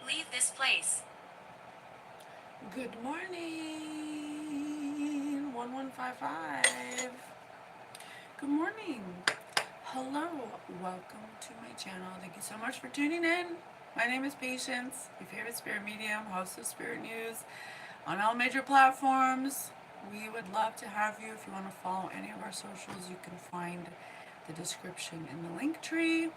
Leave this place. Good morning, 1155. Good morning. Hello, welcome to my channel. Thank you so much for tuning in. My name is Patience, your favorite spirit medium, host of Spirit News on all major platforms. We would love to have you. If you want to follow any of our socials, you can find the description in the link tree.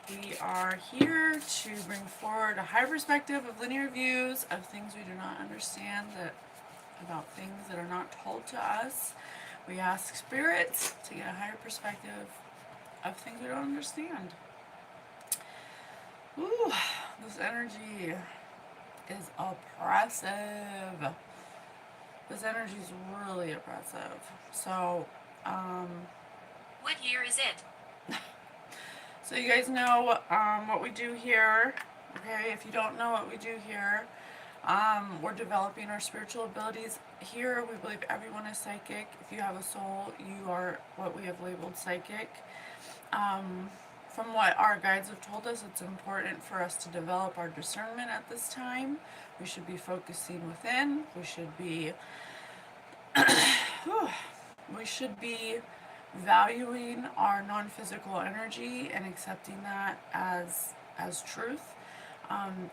We are here to bring forward a high perspective of linear views of things we do not understand, about things that are not told to us. We ask spirits to get a higher perspective of things we don't understand. Ooh, this energy is oppressive. This energy is really oppressive. So, What year is it? so you guys know what we do here. Okay, if you don't know what we do here, we're developing our spiritual abilities. Here, we believe everyone is psychic. If you have a soul, you are what we have labeled psychic. From what our guides have told us, it's important for us to develop our discernment at this time. We should be focusing within. We should be valuing our non-physical energy and accepting that as truth.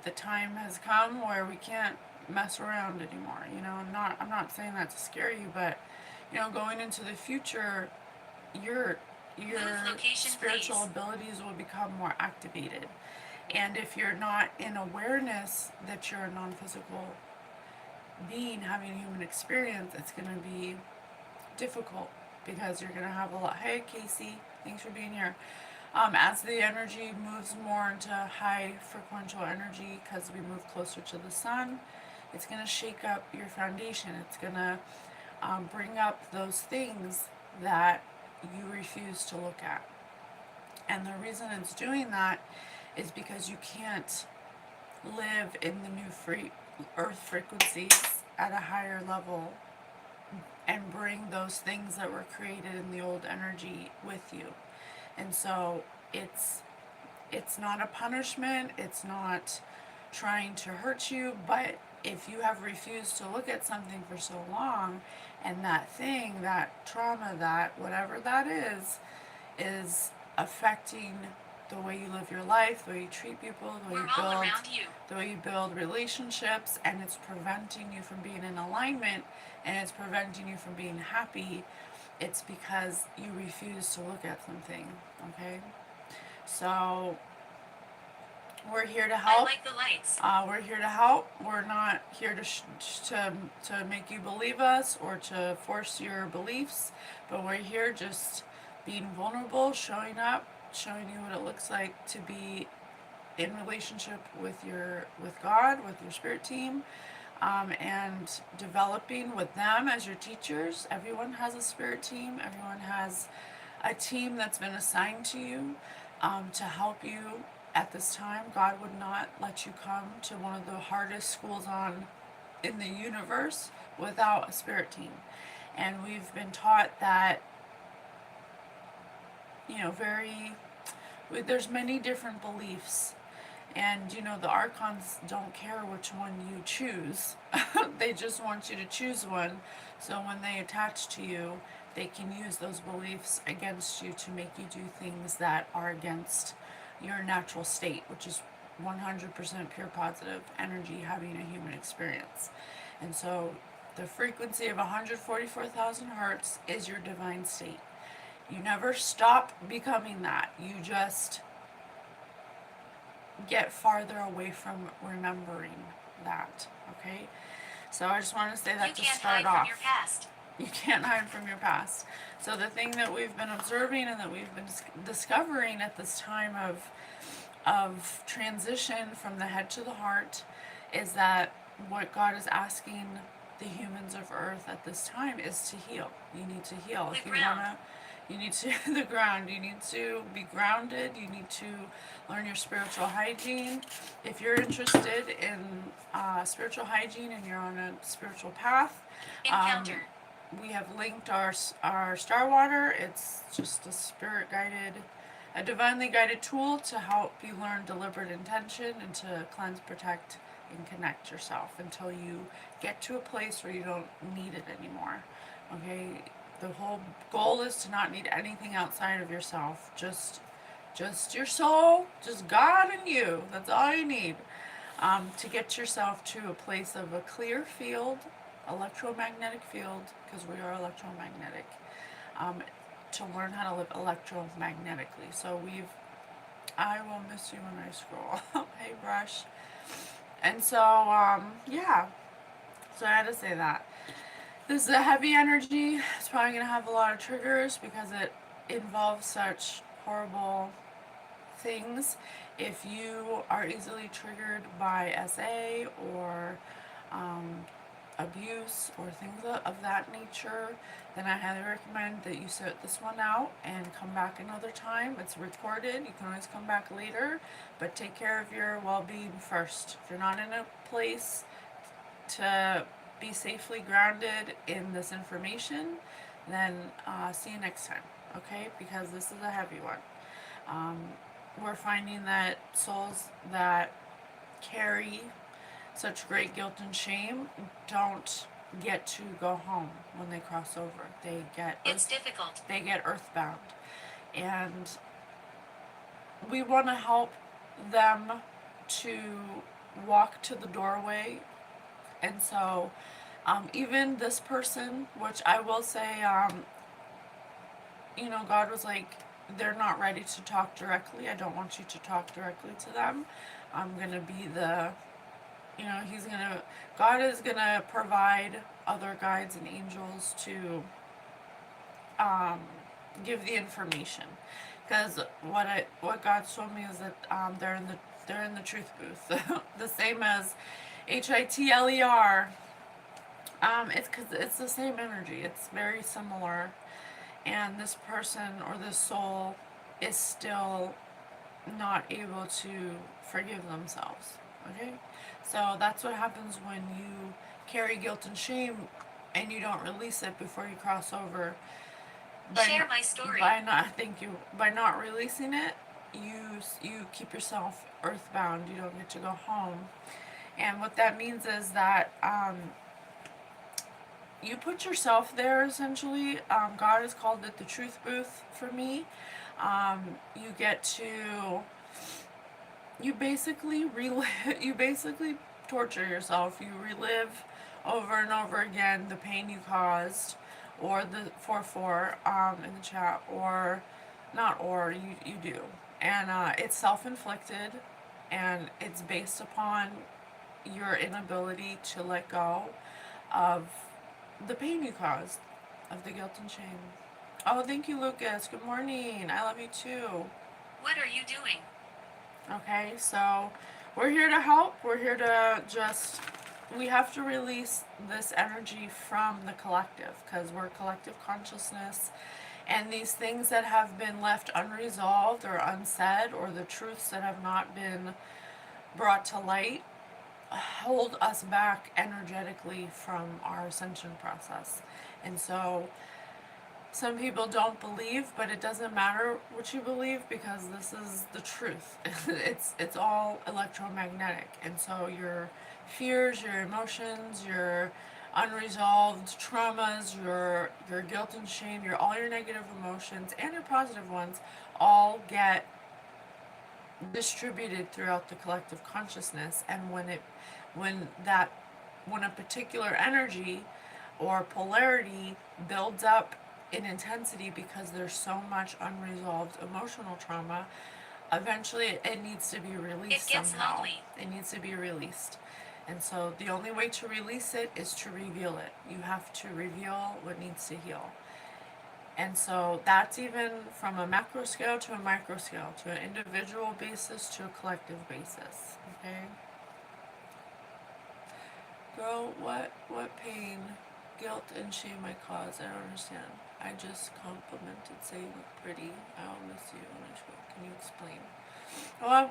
The time has come where we can't mess around anymore. I'm not saying that to scare you, but going into the future, your spiritual please. abilities will become more activated. And if you're not in awareness that you're a non-physical being having a human experience, it's going to be difficult because you're going to have a lot. Hey, Casey, thanks for being here. As the energy moves more into high frequential energy, because we move closer to the sun, it's going to shake up your foundation. It's going to bring up those things that you refuse to look at. And the reason it's doing that is because you can't live in the new earth frequencies at a higher level and bring those things that were created in the old energy with you. And so it's not a punishment, it's not trying to hurt you, but if you have refused to look at something for so long, and that thing, that trauma, that whatever that is affecting the way you live your life, the way you treat people, We're all around you. the way you build relationships, and it's preventing you from being in alignment, and it's preventing you from being happy, it's because you refuse to look at something. Okay? So we're here to help. I like the lights. We're here to help. We're not here to make you believe us or to force your beliefs, but we're here just being vulnerable, showing up, showing you what it looks like to be in relationship with God, with your spirit team, and developing with them as your teachers. Everyone has a spirit team. Everyone has a team that's been assigned to you to help you at this time. God would not let you come to one of the hardest schools in the universe without a spirit team. And we've been taught that, there's many different beliefs. And the archons don't care which one you choose. They just want you to choose one. So when they attach to you, they can use those beliefs against you to make you do things that are against your natural state, which is 100% pure positive energy having a human experience. And so the frequency of 144,000 hertz is your divine state. You never stop becoming that. You just get farther away from remembering that. Okay? So I just want to say that to start off. You can't hide from your past. You can't hide from your past. So the thing that we've been observing and that we've been discovering at this time of transition from the head to the heart is that what God is asking the humans of Earth at this time is to heal. You need to heal. The If you ground. wanna, you need to the ground. You need to be grounded. You need to learn your spiritual hygiene. If you're interested in spiritual hygiene and you're on a spiritual path, Encounter. we have linked our Star Water. It's just a spirit guided A divinely guided tool to help you learn deliberate intention and to cleanse, protect, and connect yourself until you get to a place where you don't need it anymore. Okay? The whole goal is to not need anything outside of yourself. Just your soul, just God and you. That's all you need. To get yourself to a place of a clear field, electromagnetic field, because we are electromagnetic, to learn how to live electromagnetically. So I will miss you when I scroll. Hey, brush. And so, yeah. So I had to say that. This is a heavy energy. It's probably going to have a lot of triggers because it involves such horrible things. If you are easily triggered by SA or abuse or things of that nature, then I highly recommend that you sit this one out and come back another time. It's recorded. You can always come back later, but take care of your well-being first. If you're not in a place to be safely grounded in this information, then see you next time, okay? Because this is a heavy one. We're finding that souls that carry such great guilt and shame don't get to go home when they cross over. It's difficult. They get earthbound, and we want to help them to walk to the doorway. And so even this person, which I will say, God was like, they're not ready to talk directly. I don't want you to talk directly to them. I'm going to be God is going to provide other guides and angels to give the information. Because what God showed me is that they're in the truth booth. The same as HITLER. It's because it's the same energy. It's very similar. And this person or this soul is still not able to forgive themselves. Okay? So that's what happens when you carry guilt and shame and you don't release it before you cross over. Share my story. By not releasing it, you keep yourself earthbound. You don't get to go home. And what that means is that you put yourself there, essentially. God has called it the truth booth for me. You basically torture yourself. You relive over and over again the pain you caused, or the 4-4 in the chat, or not, or you do. And it's self-inflicted, and it's based upon your inability to let go of the pain you caused, of the guilt and shame. Oh, thank you, Lucas. Good morning. I love you too. What are you doing? Okay, so we're here to help. We're here to we have to release this energy from the collective, because we're collective consciousness, and these things that have been left unresolved or unsaid, or the truths that have not been brought to light, hold us back energetically from our ascension process. And so some people don't believe, but it doesn't matter what you believe, because this is the truth. It's all electromagnetic. And so your fears, your emotions, your unresolved traumas, your guilt and shame, all your negative emotions and your positive ones all get distributed throughout the collective consciousness. And when a particular energy or polarity builds up in intensity because there's so much unresolved emotional trauma, eventually it needs to be released. It gets somehow. lovely. It needs to be released. And so the only way to release it is to reveal it. You have to reveal what needs to heal. And so that's even from a macro scale to a micro scale, to an individual basis to a collective basis. Okay? Girl, what pain, guilt, and shame I cause? I don't understand. I just complimented saying you look pretty. I'll miss you when I spoke. Can you explain? I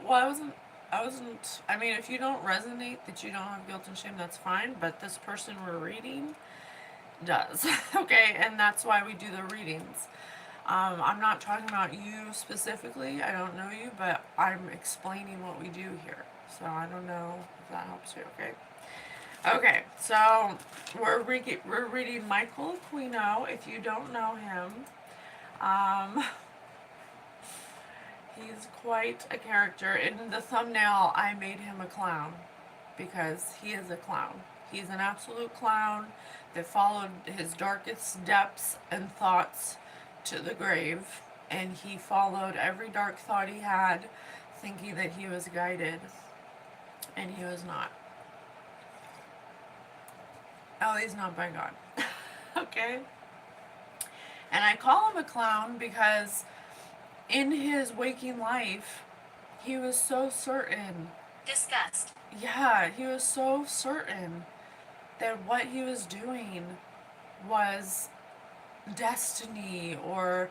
wasn't, I mean, if you don't resonate that you don't have guilt and shame, that's fine, but this person we're reading does. Okay, and that's why we do the readings. I'm not talking about you specifically. I don't know you, but I'm explaining what we do here. So I don't know if that helps you, okay? Okay, so we're reading Michael Aquino. If you don't know him, um, he's quite a character. In the thumbnail, I made him a clown because he is a clown. He's an absolute clown that followed his darkest depths and thoughts to the grave, and he followed every dark thought he had, thinking that he was guided, and he was not. At least not by God. Okay? And I call him a clown because in his waking life, he was so certain. Disgust. Yeah, he was so certain that what he was doing was destiny, or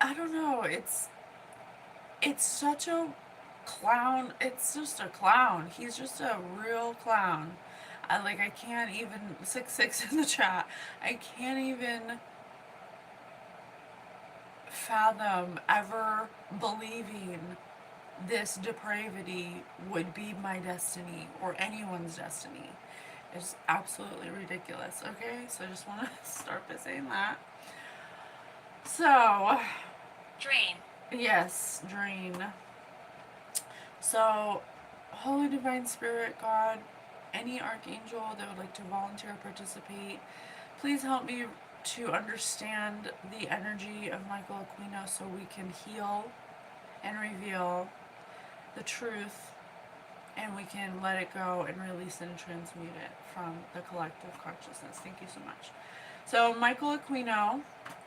I don't know, it's such a clown. It's just a clown. He's just a real clown. I can't even 6 in the chat. I can't even fathom ever believing this depravity would be my destiny or anyone's destiny. It's absolutely ridiculous. Okay, so I just want to start by saying that. So, Drain. yes, drain. So, Holy Divine Spirit, God, any archangel that would like to volunteer or participate, please help me to understand the energy of Michael Aquino so we can heal and reveal the truth, and we can let it go and release and transmute it from the collective consciousness. Thank you so much. So, Michael Aquino,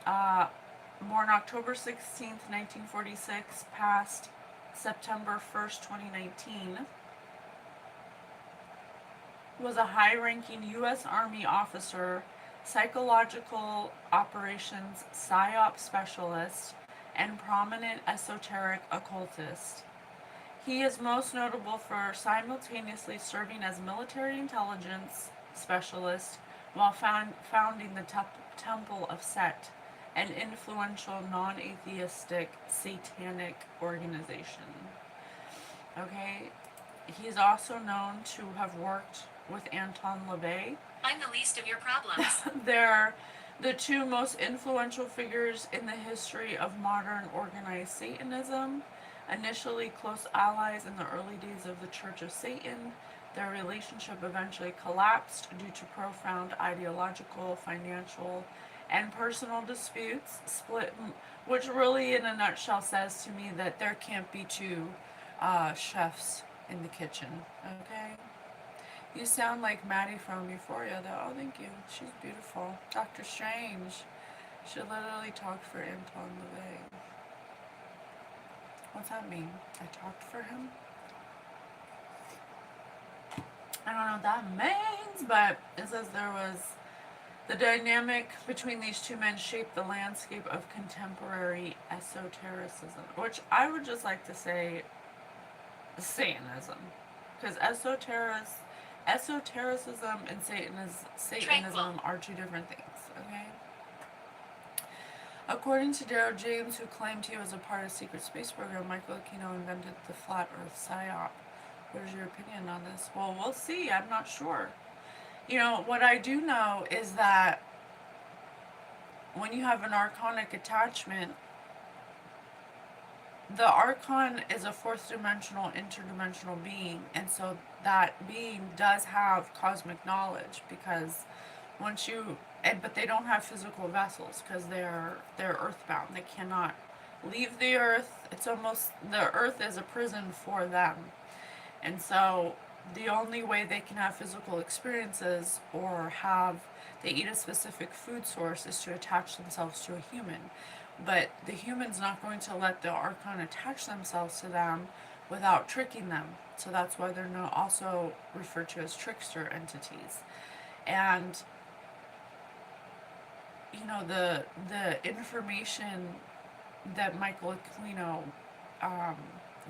born October 16th, 1946, passed September 1st, 2019, was a high-ranking U.S. Army officer, psychological operations PSYOP specialist, and prominent esoteric occultist. He is most notable for simultaneously serving as military intelligence specialist while founding the Temple of Set, an influential non-atheistic satanic organization. Okay, he's also known to have worked with Anton LaVey. I'm the least of your problems. They're the two most influential figures in the history of modern organized Satanism. Initially close allies in the early days of the Church of Satan, their relationship eventually collapsed due to profound ideological, financial, and personal disputes, which really in a nutshell says to me that there can't be two chefs in the kitchen, okay? You sound like Maddie from Euphoria, though. Oh, thank you. She's beautiful. Dr. Strange. She literally talked for Anton LaVey. What's that mean? I talked for him? I don't know what that means, but it says there was the dynamic between these two men shaped the landscape of contemporary esotericism, which I would just like to say Satanism, because esotericism and Satanism are two different things, okay? According to Darrow James, who claimed he was a part of the secret space program, Michael Aquino invented the flat earth psyop. What is your opinion on this? Well, we'll see. I'm not sure. You know, what I do know is that when you have an archonic attachment, the archon is a fourth dimensional, interdimensional being, and so that being does have cosmic knowledge, because but they don't have physical vessels because they're earthbound. They cannot leave the earth. It's almost, the earth is a prison for them, and so the only way they can have physical experiences or they eat a specific food source is to attach themselves to a human. But the human's not going to let the archon attach themselves to them without tricking them. So that's why they're also referred to as trickster entities. And you know, the information that Michael Aquino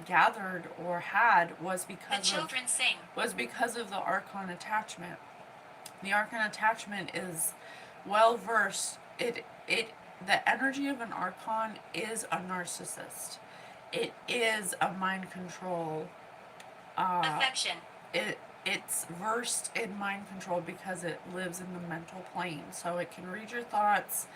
gathered or had was because of the archon attachment. The archon attachment is well versed. It the energy of an archon is a narcissist. It is a mind control. Affection. It's versed in mind control because it lives in the mental plane. So it can read your thoughts.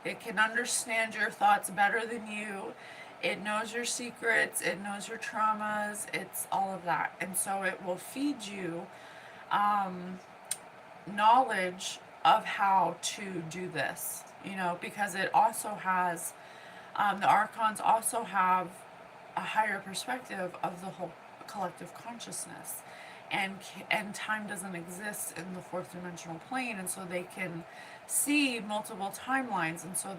It can understand your thoughts better than you. It knows your secrets. It knows your traumas. It's all of that. And so it will feed you knowledge of how to do this, because it also has, the archons also have a higher perspective of the whole collective consciousness. And time doesn't exist in the fourth dimensional plane, and so they can see multiple timelines, and so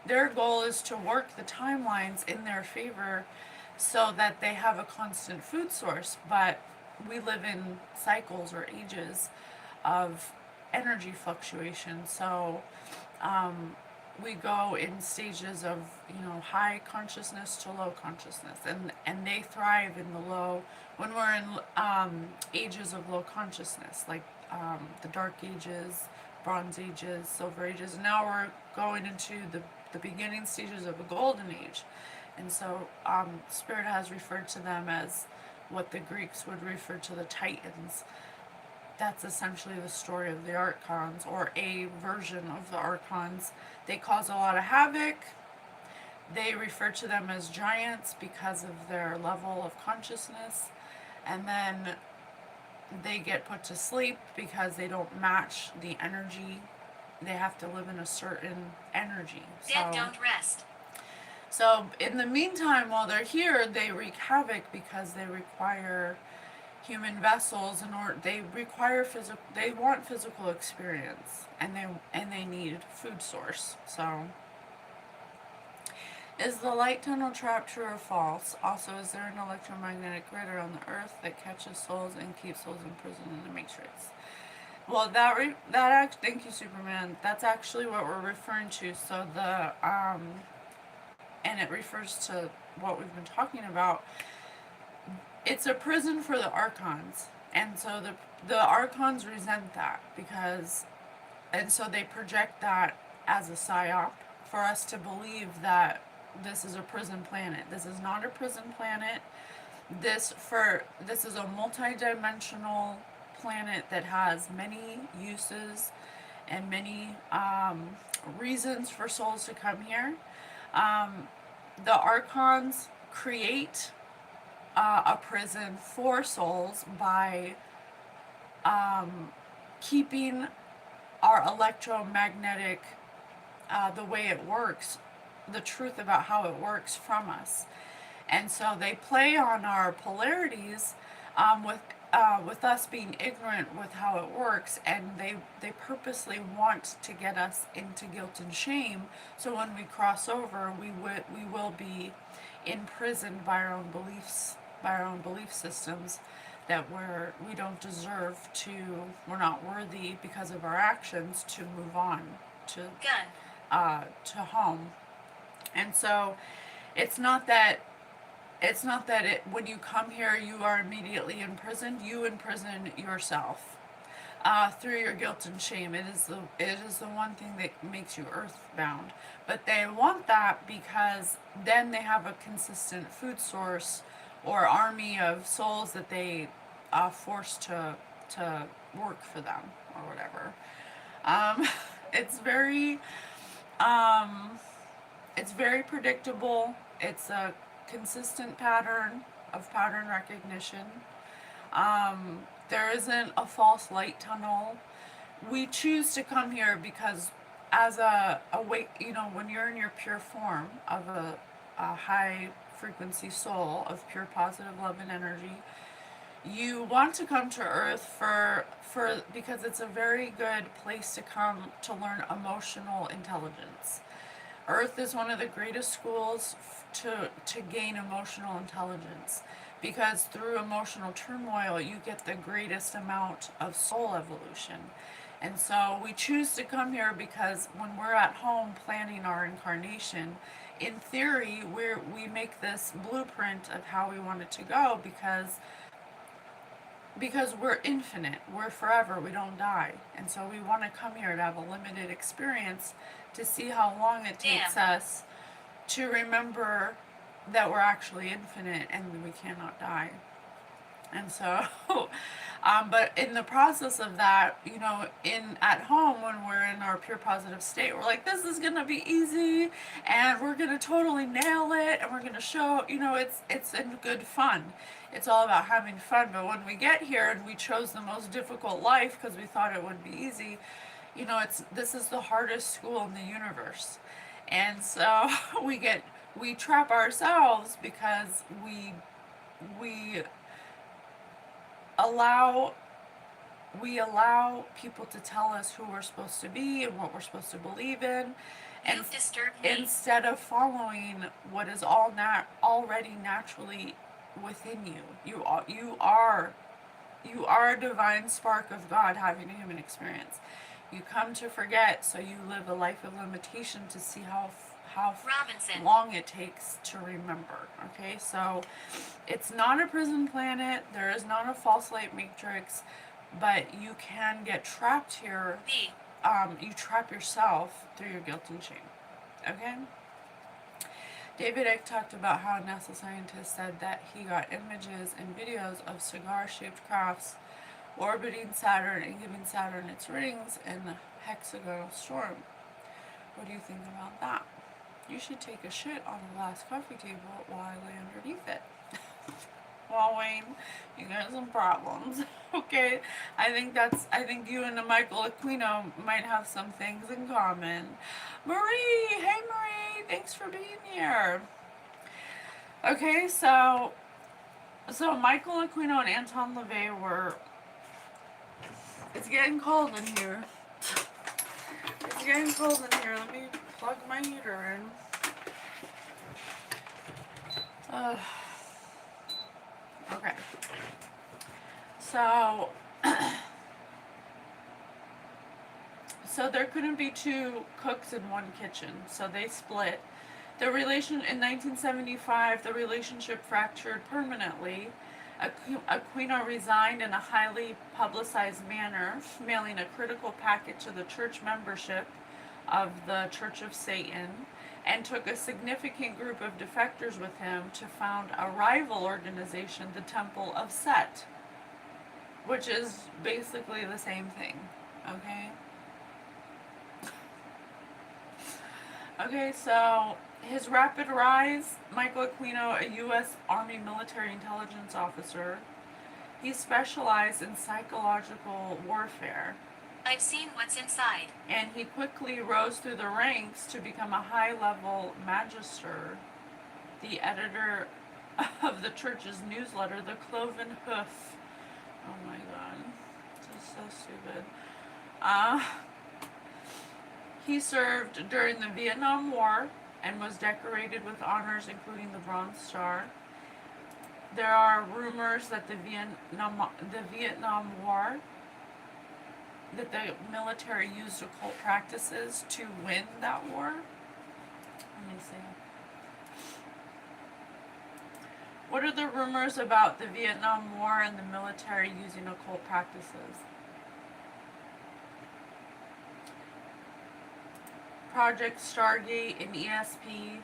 their goal is to work the timelines in their favor so that they have a constant food source. But we live in cycles or ages of energy fluctuation, so we go in stages of high consciousness to low consciousness, and they thrive in the low when we're in ages of low consciousness, like the dark ages, bronze ages, silver ages. Now we're going into the beginning stages of a golden age, and so Spirit has referred to them as what the Greeks would refer to the Titans. That's essentially the story of the archons, or a version of the archons. They cause a lot of havoc. They refer to them as giants because of their level of consciousness, and then they get put to sleep because they don't match the energy. They have to live in a certain energy. Dead don't rest. So in the meantime, while they're here, they wreak havoc because they require human vessels they want physical experience, and they need food source. So, is the light tunnel trap true or false? Also, is there an electromagnetic grid around the earth that catches souls and keeps souls imprisoned in the matrix? Well, thank you, Superman. That's actually what we're referring to. So and it refers to what we've been talking about. It's a prison for the archons, and so the archons resent that and so they project that as a psyop for us to believe that this is a prison planet. This is not a prison planet. This is a multi-dimensional planet that has many uses and many reasons for souls to come here. The archons create a prison for souls by keeping our electromagnetic, the way it works, the truth about how it works from us. And so they play on our polarities with us being ignorant with how it works, and they purposely want to get us into guilt and shame, so when we cross over, we will be imprisoned by our own beliefs, by our own belief systems, that we don't deserve to, we're not worthy because of our actions to move on to home. And so it's not that when you come here you are immediately imprisoned. You imprison yourself through your guilt and shame. It is the one thing that makes you earthbound. But they want that because then they have a consistent food source or army of souls that they force to work for them or whatever. It's very predictable. It's a consistent pattern of pattern recognition. There isn't a false light tunnel. We choose to come here because as a when you're in your pure form of a high frequency soul of pure positive love and energy, you want to come to Earth for because it's a very good place to come to learn emotional intelligence. Earth is one of the greatest schools to gain emotional intelligence, because through emotional turmoil you get the greatest amount of soul evolution. And so we choose to come here because when we're at home planning our incarnation, in theory we make this blueprint of how we want it to go, because because we're infinite, we're forever, we don't die. And so we want to come here to have a limited experience to see how long it takes us to remember that we're actually infinite and we cannot die. And so, but in the process of that, you know, at home when we're in our pure positive state, we're like, this is gonna be easy, and we're gonna totally nail it, and we're gonna show, you know, it's in good fun. It's all about having fun. But when we get here and we chose the most difficult life because we thought it would be easy, you know, this is the hardest school in the universe, and so we trap ourselves because we allow people to tell us who we're supposed to be and what we're supposed to believe in, and You've disturbed me. instead of following what is already naturally within you. You are a divine spark of God having a human experience. You come to forget, so you live a life of limitation to see how Robinson. long it takes to remember. Okay, so it's not a prison planet. There is not a false light matrix, but you can get trapped here. You trap yourself through your guilt and shame. Okay. David Icke talked about how a NASA scientist said that he got images and videos of cigar-shaped crafts orbiting Saturn and giving Saturn its rings in the hexagonal storm. What do you think about that? You should take a shit on the last coffee table while I lay underneath it. Well, Wayne, you got some problems. Okay, I think you and Michael Aquino might have some things in common. Marie, hey Marie, thanks for being here. Okay, so Michael Aquino and Anton LaVey were. It's getting cold in here. It's getting cold in here. Let me plug my heater in. Okay. So there couldn't be two cooks in one kitchen, so they split. In 1975, the relationship fractured permanently. Aquino resigned in a highly publicized manner, mailing a critical packet to the church membership of the Church of Satan, and took a significant group of defectors with him to found a rival organization, the Temple of Set, which is basically the same thing. Okay? Okay, so his rapid rise, Michael Aquino, a U.S. Army military intelligence officer, he specialized in psychological warfare. I've seen what's inside. And he quickly rose through the ranks to become a high-level magister, the editor of the church's newsletter, The Cloven Hoof. Oh my god, this is so stupid. He served during the Vietnam War and was decorated with honors including the Bronze Star. There are rumors that the Vietnam War, that the military used occult practices to win that war. Let me see. What are the rumors about the Vietnam War and the military using occult practices? Project Stargate and ESP,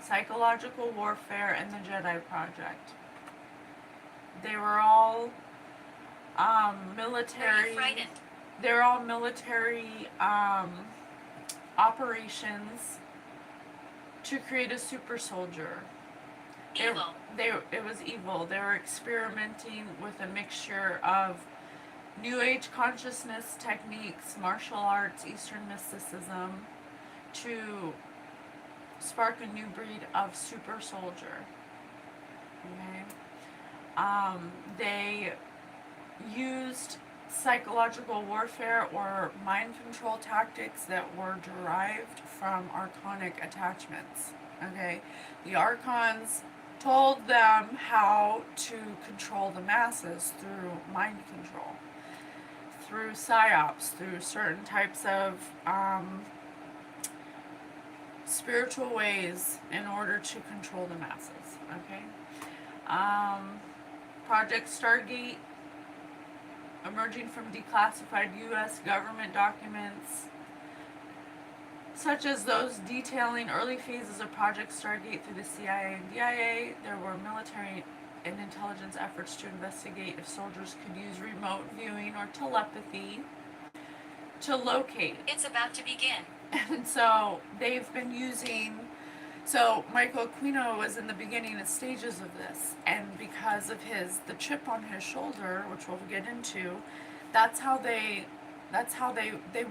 psychological warfare, and the Jedi Project. They were all military. They're all military operations to create a super soldier. Evil. It was evil. They were experimenting with a mixture of New Age consciousness techniques, martial arts, Eastern mysticism, to spark a new breed of super soldier. Okay. They used psychological warfare or mind control tactics that were derived from archonic attachments. Okay. The archons told them how to control the masses through mind control, through psyops, through certain types of spiritual ways in order to control the masses. Okay. Project Stargate emerging from declassified U.S. government documents, such as those detailing early phases of Project Stargate through the CIA and DIA. There were military and intelligence efforts to investigate if soldiers could use remote viewing or telepathy to locate. It's about to begin. And so they've been using, so Michael Aquino was in the beginning stages of this, and because of the chip on his shoulder, which we'll get into, that's how they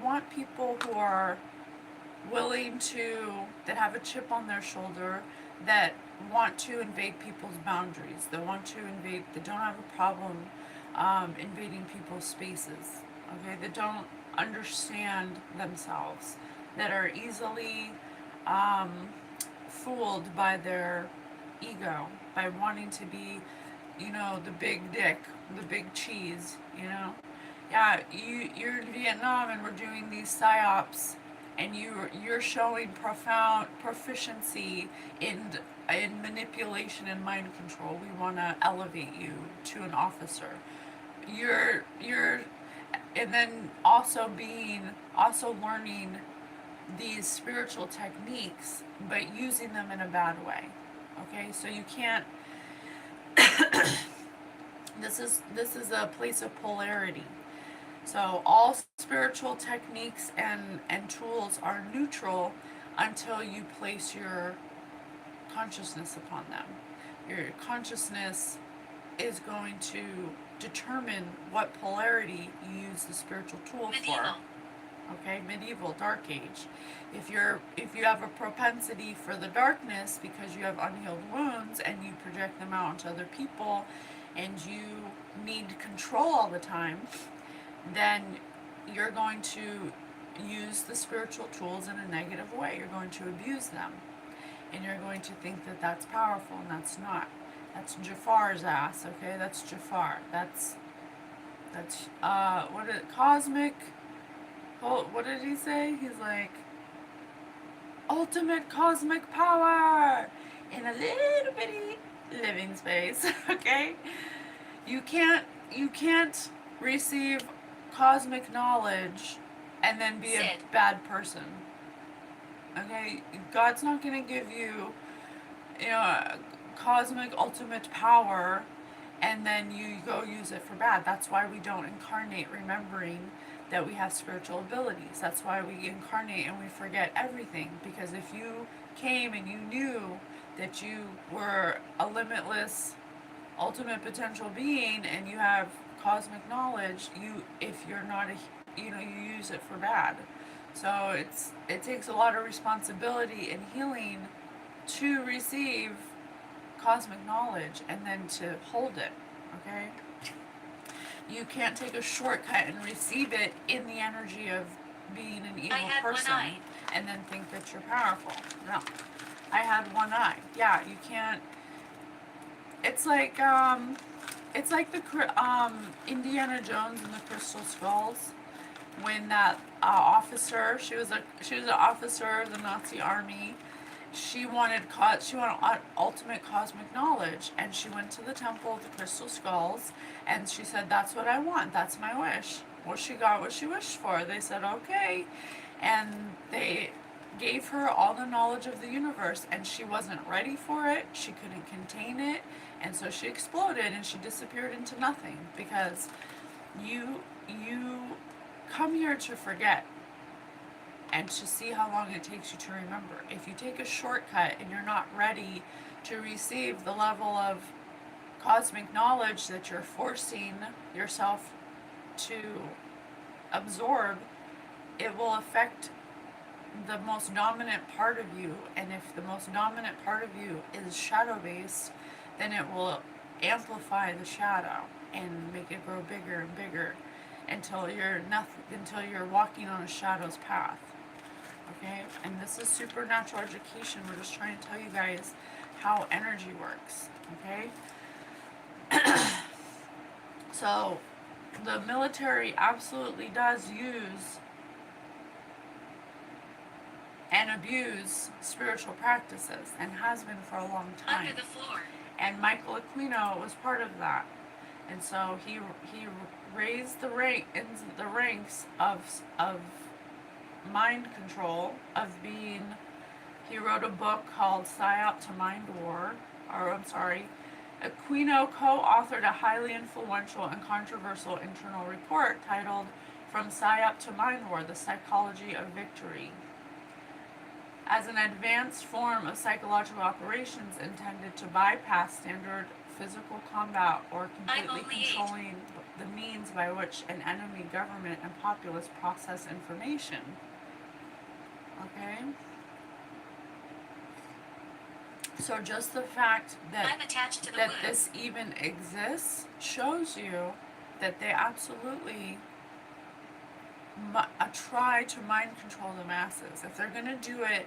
want people who are willing to, that have a chip on their shoulder, that want to invade people's boundaries, that don't have a problem invading people's spaces, okay, that don't understand themselves, that are easily fooled by their ego, by wanting to be, the big dick, the big cheese, Yeah, you're in Vietnam and we're doing these psyops, and you're showing profound proficiency in manipulation and mind control. We want to elevate you to an officer. You're and then also learning these spiritual techniques, but using them in a bad way. Okay, so you can't. This is a place of polarity. So all spiritual techniques and tools are neutral until you place your consciousness upon them. Your consciousness is going to determine what polarity you use the spiritual tool for. Okay, medieval, dark age. If you have a propensity for the darkness because you have unhealed wounds and you project them out onto other people and you need control all the time, then you're going to use the spiritual tools in a negative way. You're going to abuse them. And you're going to think that that's powerful, and that's not. That's Jafar's ass, okay? That's Jafar. That's cosmic, what did he say? He's like, ultimate cosmic power in a little bitty living space, okay? You can't receive cosmic knowledge and then be a bad person. Okay? God's not going to give you, cosmic ultimate power and then you go use it for bad. That's why we don't incarnate remembering that we have spiritual abilities. That's why we incarnate and we forget everything. Because if you came and you knew that you were a limitless ultimate potential being and you have cosmic knowledge, if you're not you use it for bad. So it takes a lot of responsibility and healing to receive cosmic knowledge and then to hold it, okay? You can't take a shortcut and receive it in the energy of being an evil person and then think that you're powerful. No. I had one eye. Yeah, you can't. It's like the Indiana Jones and the Crystal Skulls, when that officer, she was an officer of the Nazi army. She wanted ultimate cosmic knowledge, and she went to the Temple of the Crystal Skulls, and she said, "That's what I want. That's my wish." Well, she got what she wished for. They said, "Okay," and they gave her all the knowledge of the universe, and she wasn't ready for it. She couldn't contain it, and so she exploded and she disappeared into nothing, because you come here to forget and to see how long it takes you to remember. If you take a shortcut and you're not ready to receive the level of cosmic knowledge that you're forcing yourself to absorb, it will affect the most dominant part of you. And if the most dominant part of you is shadow-based, then it will amplify the shadow and make it grow bigger and bigger until you're walking on a shadow's path. Okay? And this is supernatural education. We're just trying to tell you guys how energy works. Okay? So, the military absolutely does use and abuse spiritual practices, and has been for a long time. Under the floor. And Michael Aquino was part of that. And so he raised the ranks of mind control, of being. He wrote a book called Psyop to Mind War, or I'm sorry, Aquino co-authored a highly influential and controversial internal report titled From Psyop to Mind War, The Psychology of Victory, as an advanced form of psychological operations intended to bypass standard physical combat or completely controlling the means by which an enemy government and populace process information. Okay? So just the fact that this even exists shows you that they absolutely try to mind control the masses. If they're going to do it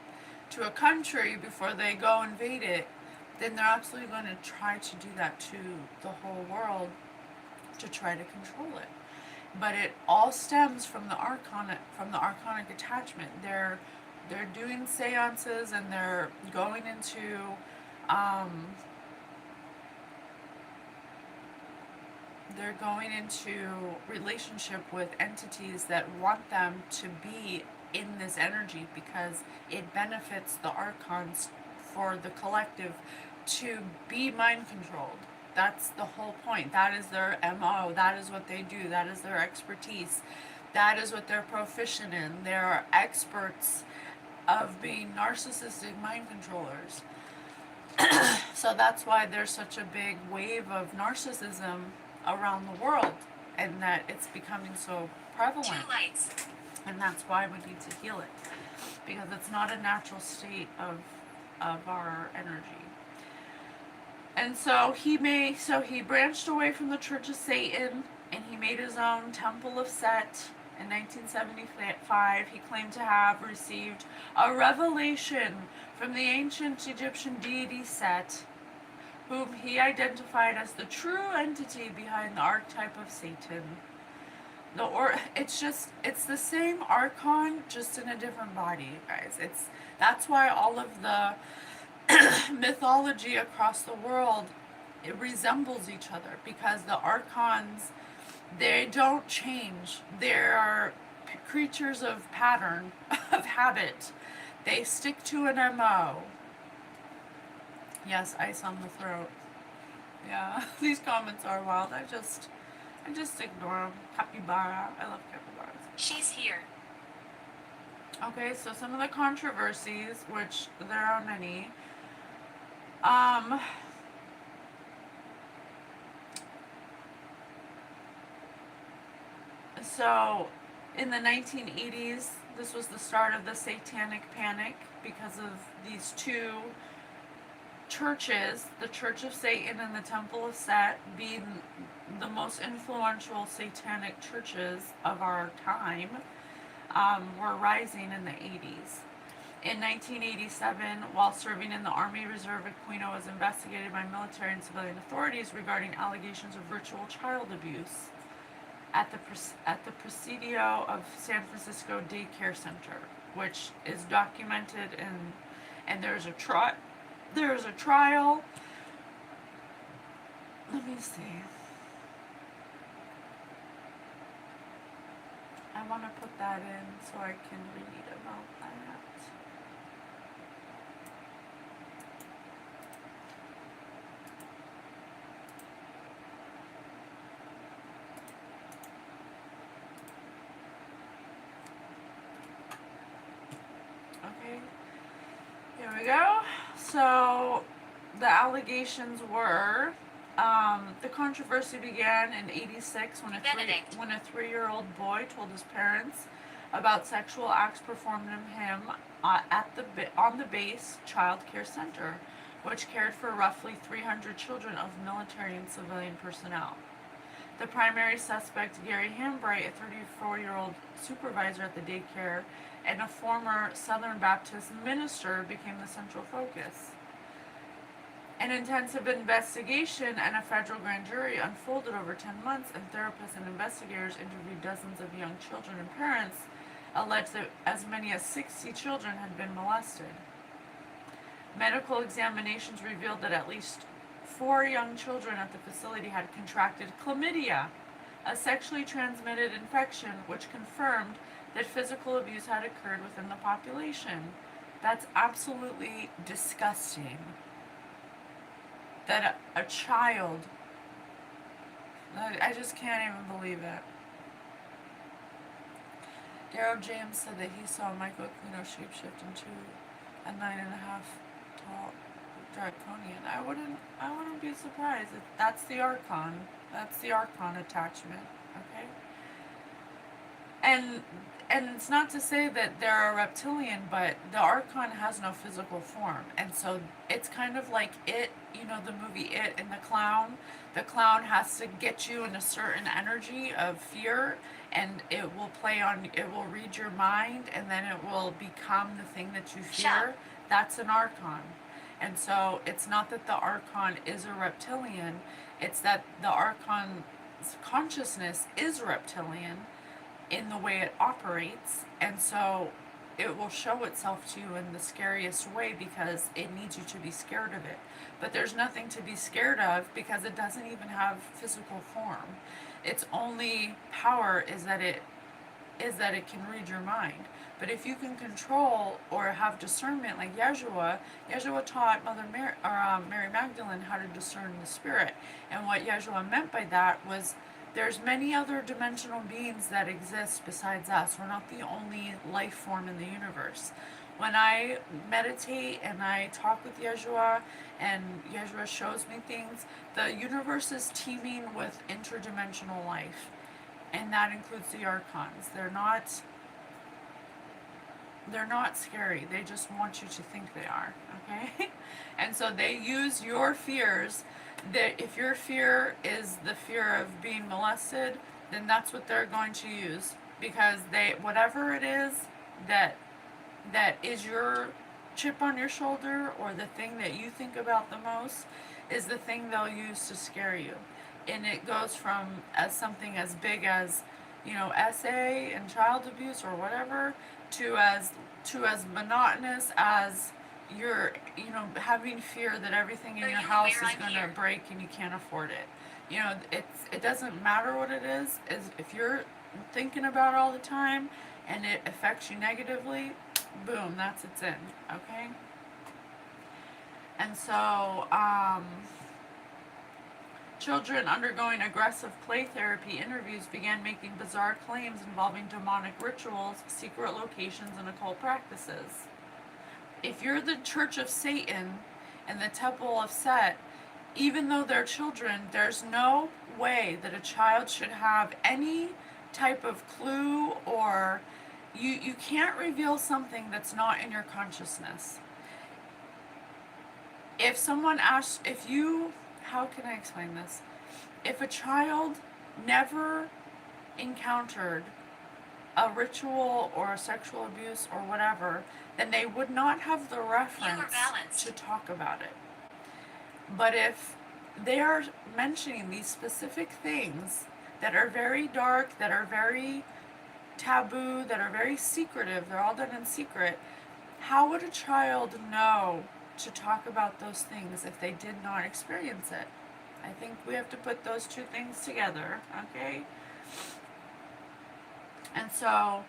to a country before they go invade it, then they're absolutely going to try to do that to the whole world to try to control it. But it all stems from the archonic attachment. They're doing seances and they're going into relationship with entities that want them to be in this energy because it benefits the archons for the collective to be mind controlled. That's the whole point. That is their MO. That is what they do. That is their expertise. That is what they're proficient in. They're experts of being narcissistic mind controllers. So that's why there's such a big wave of narcissism around the world, and that it's becoming so prevalent. 2 lights. And that's why we need to heal it, because it's not a natural state of our energy. And so he branched away from the Church of Satan, and he made his own Temple of Set. In 1975, he claimed to have received a revelation from the ancient Egyptian deity Set, whom he identified as the true entity behind the archetype of Satan. It's the same archon, just in a different body, you guys. That's why all of the mythology across the world, it resembles each other, because the archons, they don't change. They're creatures of pattern, of habit. They stick to an MO. Yes, ice on the throat. Yeah, these comments are wild. I just ignore them. Capybara. I love capybaras. She's here. Okay, so some of the controversies, which there are many. So, in the 1980s, this was the start of the satanic panic because of these two churches, the Church of Satan and the Temple of Set, being the most influential satanic churches of our time, were rising in the 80s. In 1987, while serving in the Army Reserve, Aquino was investigated by military and civilian authorities regarding allegations of ritual child abuse at the Presidio of San Francisco Daycare Center, which is documented and there's a trial. Let me see. I want to put that in so I can read about that. Okay, here we go. So the allegations were, the controversy began in '86 when a 3-year-old boy told his parents about sexual acts performed on him on the base child care center, which cared for roughly 300 children of military and civilian personnel. The primary suspect, Gary Hambright, a 34-year-old supervisor at the daycare and a former Southern Baptist minister, became the central focus. An intensive investigation and a federal grand jury unfolded over 10 months, and therapists and investigators interviewed dozens of young children, and parents alleged that as many as 60 children had been molested. Medical examinations revealed that at least 4 young children at the facility had contracted chlamydia, a sexually transmitted infection which confirmed that physical abuse had occurred within the population. That's absolutely disgusting. That a child, I just can't even believe it. Darrow James said that he saw Michael Aquino shapeshift into a 9.5 tall draconian. I wouldn't be surprised if that's the Archon. That's the Archon attachment. Okay? And it's not to say that they're a reptilian, but the Archon has no physical form. And so it's kind of like It, the movie It and the clown. The clown has to get you in a certain energy of fear, and it will read your mind, and then it will become the thing that you fear. That's an Archon. And so it's not that the Archon is a reptilian, it's that the Archon's consciousness is reptilian in the way it operates, and so it will show itself to you in the scariest way because it needs you to be scared of it. But there's nothing to be scared of because it doesn't even have physical form. Its only power is that it can read your mind. But if you can control or have discernment, like Yeshua taught Mary Magdalene how to discern the spirit. And what Yeshua meant by that was there's many other dimensional beings that exist besides us. We're not the only life form in the universe. When I meditate and I talk with Yeshua and Yeshua shows me things, the universe is teeming with interdimensional life. And that includes the Archons. They're not scary. They just want you to think they are, okay? And so they use your fears. That if your fear is the fear of being molested, then that's what they're going to use, because whatever it is that is your chip on your shoulder, or the thing that you think about the most, is the thing they'll use to scare you. And it goes from something as big as SA and child abuse or whatever, to as monotonous as you're having fear that everything in your house is going to break and you can't afford it. It doesn't matter what it is if you're thinking about it all the time and it affects you negatively, boom, that's its end. Okay? And so children undergoing aggressive play therapy interviews began making bizarre claims involving demonic rituals, secret locations, and occult practices. If you're the Church of Satan and the Temple of Set, even though they're children, there's no way that a child should have any type of clue, or you can't reveal something that's not in your consciousness. If someone asks, how can I explain this? If a child never encountered a ritual or a sexual abuse or whatever, then they would not have the reference to talk about it. But if they are mentioning these specific things that are very dark, that are very taboo, that are very secretive, they're all done in secret, how would a child know to talk about those things if they did not experience it? I think we have to put those two things together, okay? And so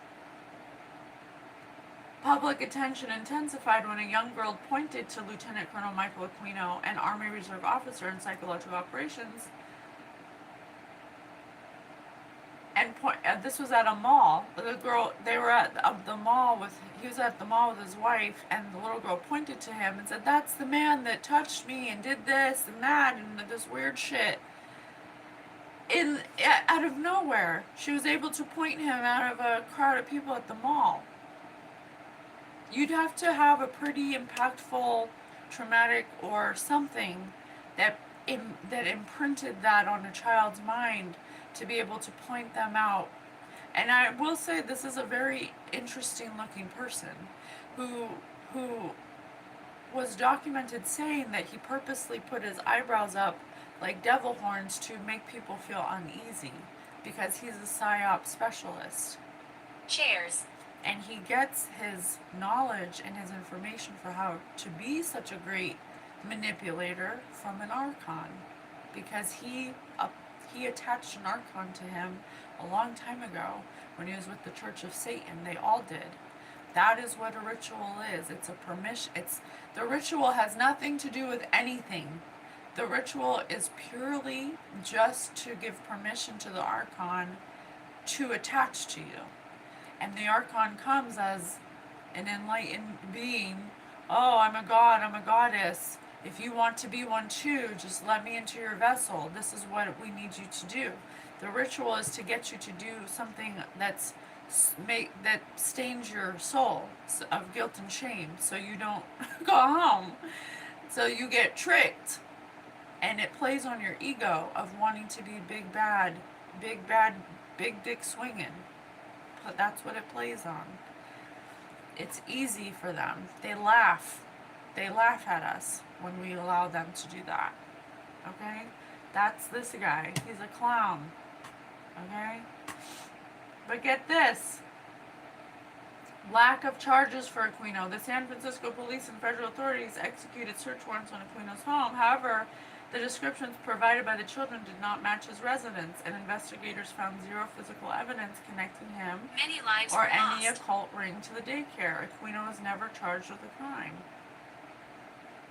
public attention intensified when a young girl pointed to Lieutenant Colonel Michael Aquino, an Army Reserve officer in psychological operations, and this was at a mall. They were at the mall he was at the mall with his wife, and the little girl pointed to him and said, "That's the man that touched me and did this and that and this weird shit." Out of nowhere, she was able to point him out of a crowd of people at the mall. You'd have to have a pretty impactful, traumatic, or something that imprinted that on a child's mind to be able to point them out. And I will say this is a very interesting looking person who was documented saying that he purposely put his eyebrows up like devil horns to make people feel uneasy because he's a psyop specialist. Chairs. And he gets his knowledge and his information for how to be such a great manipulator from an archon, because he attached an archon to him a long time ago when he was with the Church of Satan. They all did. That is what a ritual is. It's a permission. The ritual has nothing to do with anything. The ritual is purely just to give permission to the archon to attach to you. And the archon comes as an enlightened being. Oh, I'm a god, I'm a goddess. If you want to be one too, just let me into your vessel. This is what we need you to do. The ritual is to get you to do something that stains your soul of guilt and shame, so you don't go home. So you get tricked, and it plays on your ego of wanting to be big bad, big dick swinging. But that's what it plays on. It's easy for them. They laugh at us when we allow them to do that. Okay? That's this guy. He's a clown. Okay? But get this. Lack of charges for Aquino. The San Francisco police and federal authorities executed search warrants on Aquino's home. However, the descriptions provided by the children did not match his residence, and investigators found zero physical evidence connecting him Many lives or were any lost. occult ring to the daycare. Aquino was never charged with a crime.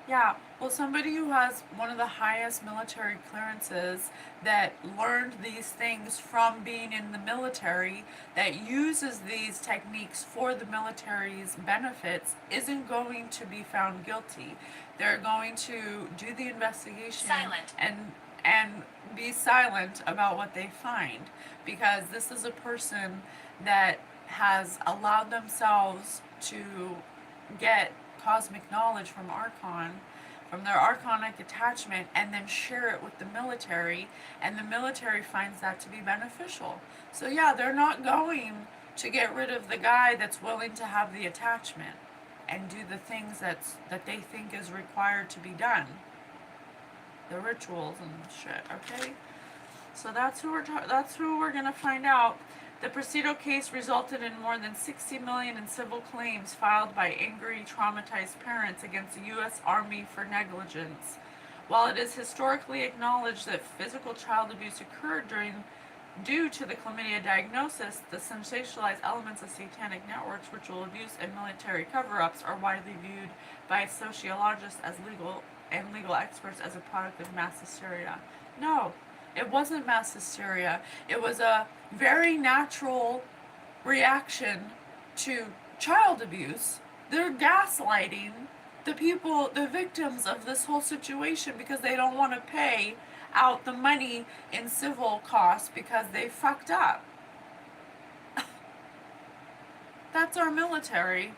Yeah, well, somebody who has one of the highest military clearances, that learned these things from being in the military, that uses these techniques for the military's benefits, isn't going to be found guilty. They're going to do the investigation Silent. and be silent about what they find, because this is a person that has allowed themselves to get cosmic knowledge from Archon, from their archonic attachment, and then share it with the military, and the military finds that to be beneficial. So yeah, they're not going to get rid of the guy that's willing to have the attachment and do the things that they think is required to be done. The rituals and shit, okay? So that's who we're gonna find out. The Presidio case resulted in more than $60 million in civil claims filed by angry, traumatized parents against the U.S. Army for negligence. While it is historically acknowledged that physical child abuse occurred due to the chlamydia diagnosis, the sensationalized elements of satanic networks, ritual abuse, and military cover-ups are widely viewed by sociologists as legal experts as a product of mass hysteria. No. It wasn't mass hysteria. It was a very natural reaction to child abuse. They're gaslighting the victims of this whole situation, because they don't want to pay out the money in civil costs because they fucked up. That's our military.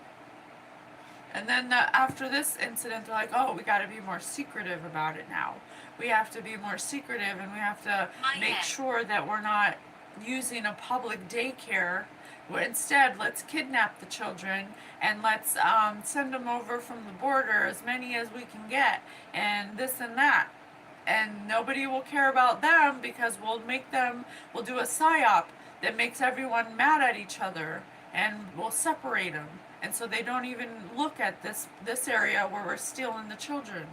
And then after this incident, they're like, oh, we got to be more secretive about it now. We have to be more secretive, and we have to make sure that we're not using a public daycare. Instead, let's kidnap the children, and let's send them over from the border, as many as we can get, and this and that. And nobody will care about them, because we'll do a psyop that makes everyone mad at each other, and we'll separate them. And so they don't even look at this area where we're stealing the children.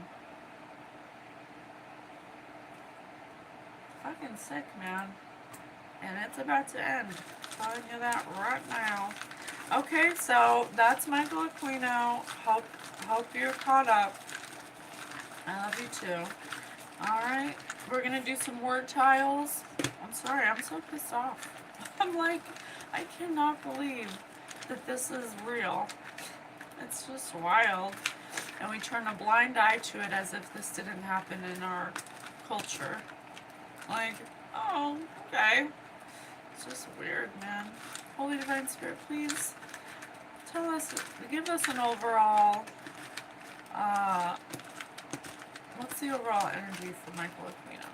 Fucking sick, man. And it's about to end. I'm telling you that right now. Okay, so that's Michael Aquino. Hope you're caught up. I love you too. Alright, we're gonna do some word tiles. I'm sorry, I'm so pissed off. I'm like, I cannot believe that this is real. It's just wild. And we turn a blind eye to it as if this didn't happen in our culture. Like, oh, okay. It's just weird, man. Holy Divine Spirit, please give us an overall, what's the overall energy for Michael Aquino?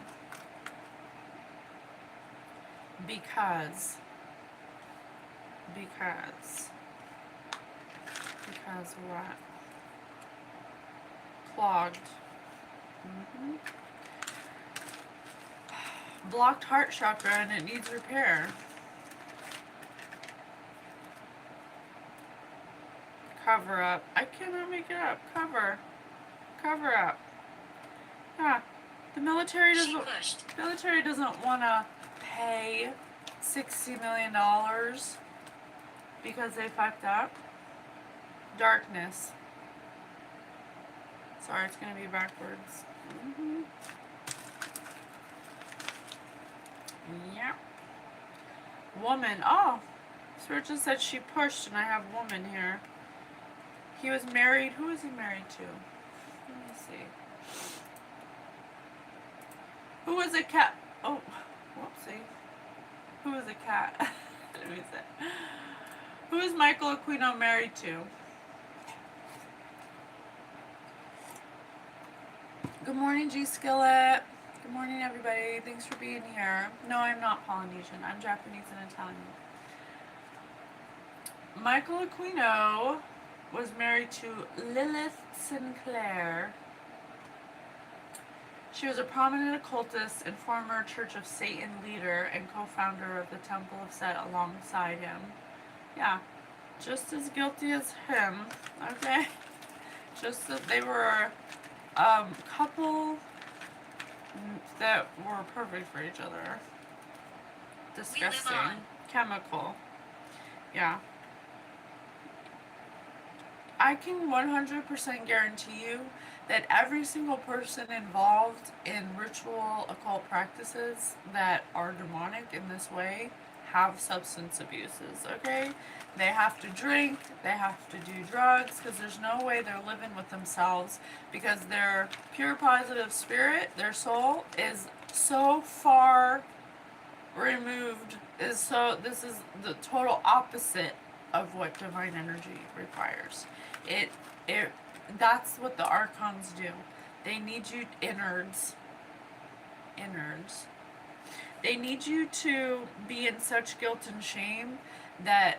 Because what? Clogged. Blocked heart chakra, and it needs repair. Cover up. I cannot make it up. Cover up. Yeah. The military She doesn't pushed. want to pay $60 million because they fucked up. Darkness. Sorry, it's going to be backwards. Yep. Woman. Oh, Spirit just said she pushed, and I have woman here. He was married. Who was he married to? Let me see. Who was a cat? Oh, whoopsie. Who was a cat? Let me see. Who is Michael Aquino married to? Good morning, G Skillet. Good morning, everybody. Thanks for being here. No, I'm not Polynesian. I'm Japanese and Italian. Michael Aquino was married to Lilith Sinclair. She was a prominent occultist and former Church of Satan leader and co-founder of the Temple of Set alongside him. Yeah, just as guilty as him. Okay, just that they were a couple that were perfect for each other. Disgusting. Chemical. Yeah. I can 100% guarantee you that every single person involved in ritual occult practices that are demonic in this way have substance abuses, okay? They have to drink, they have to do drugs, because there's no way they're living with themselves, because their pure positive spirit, their soul, is so far removed, this is the total opposite of what divine energy requires. That's what the archons do. They need you innards. They need you to be in such guilt and shame that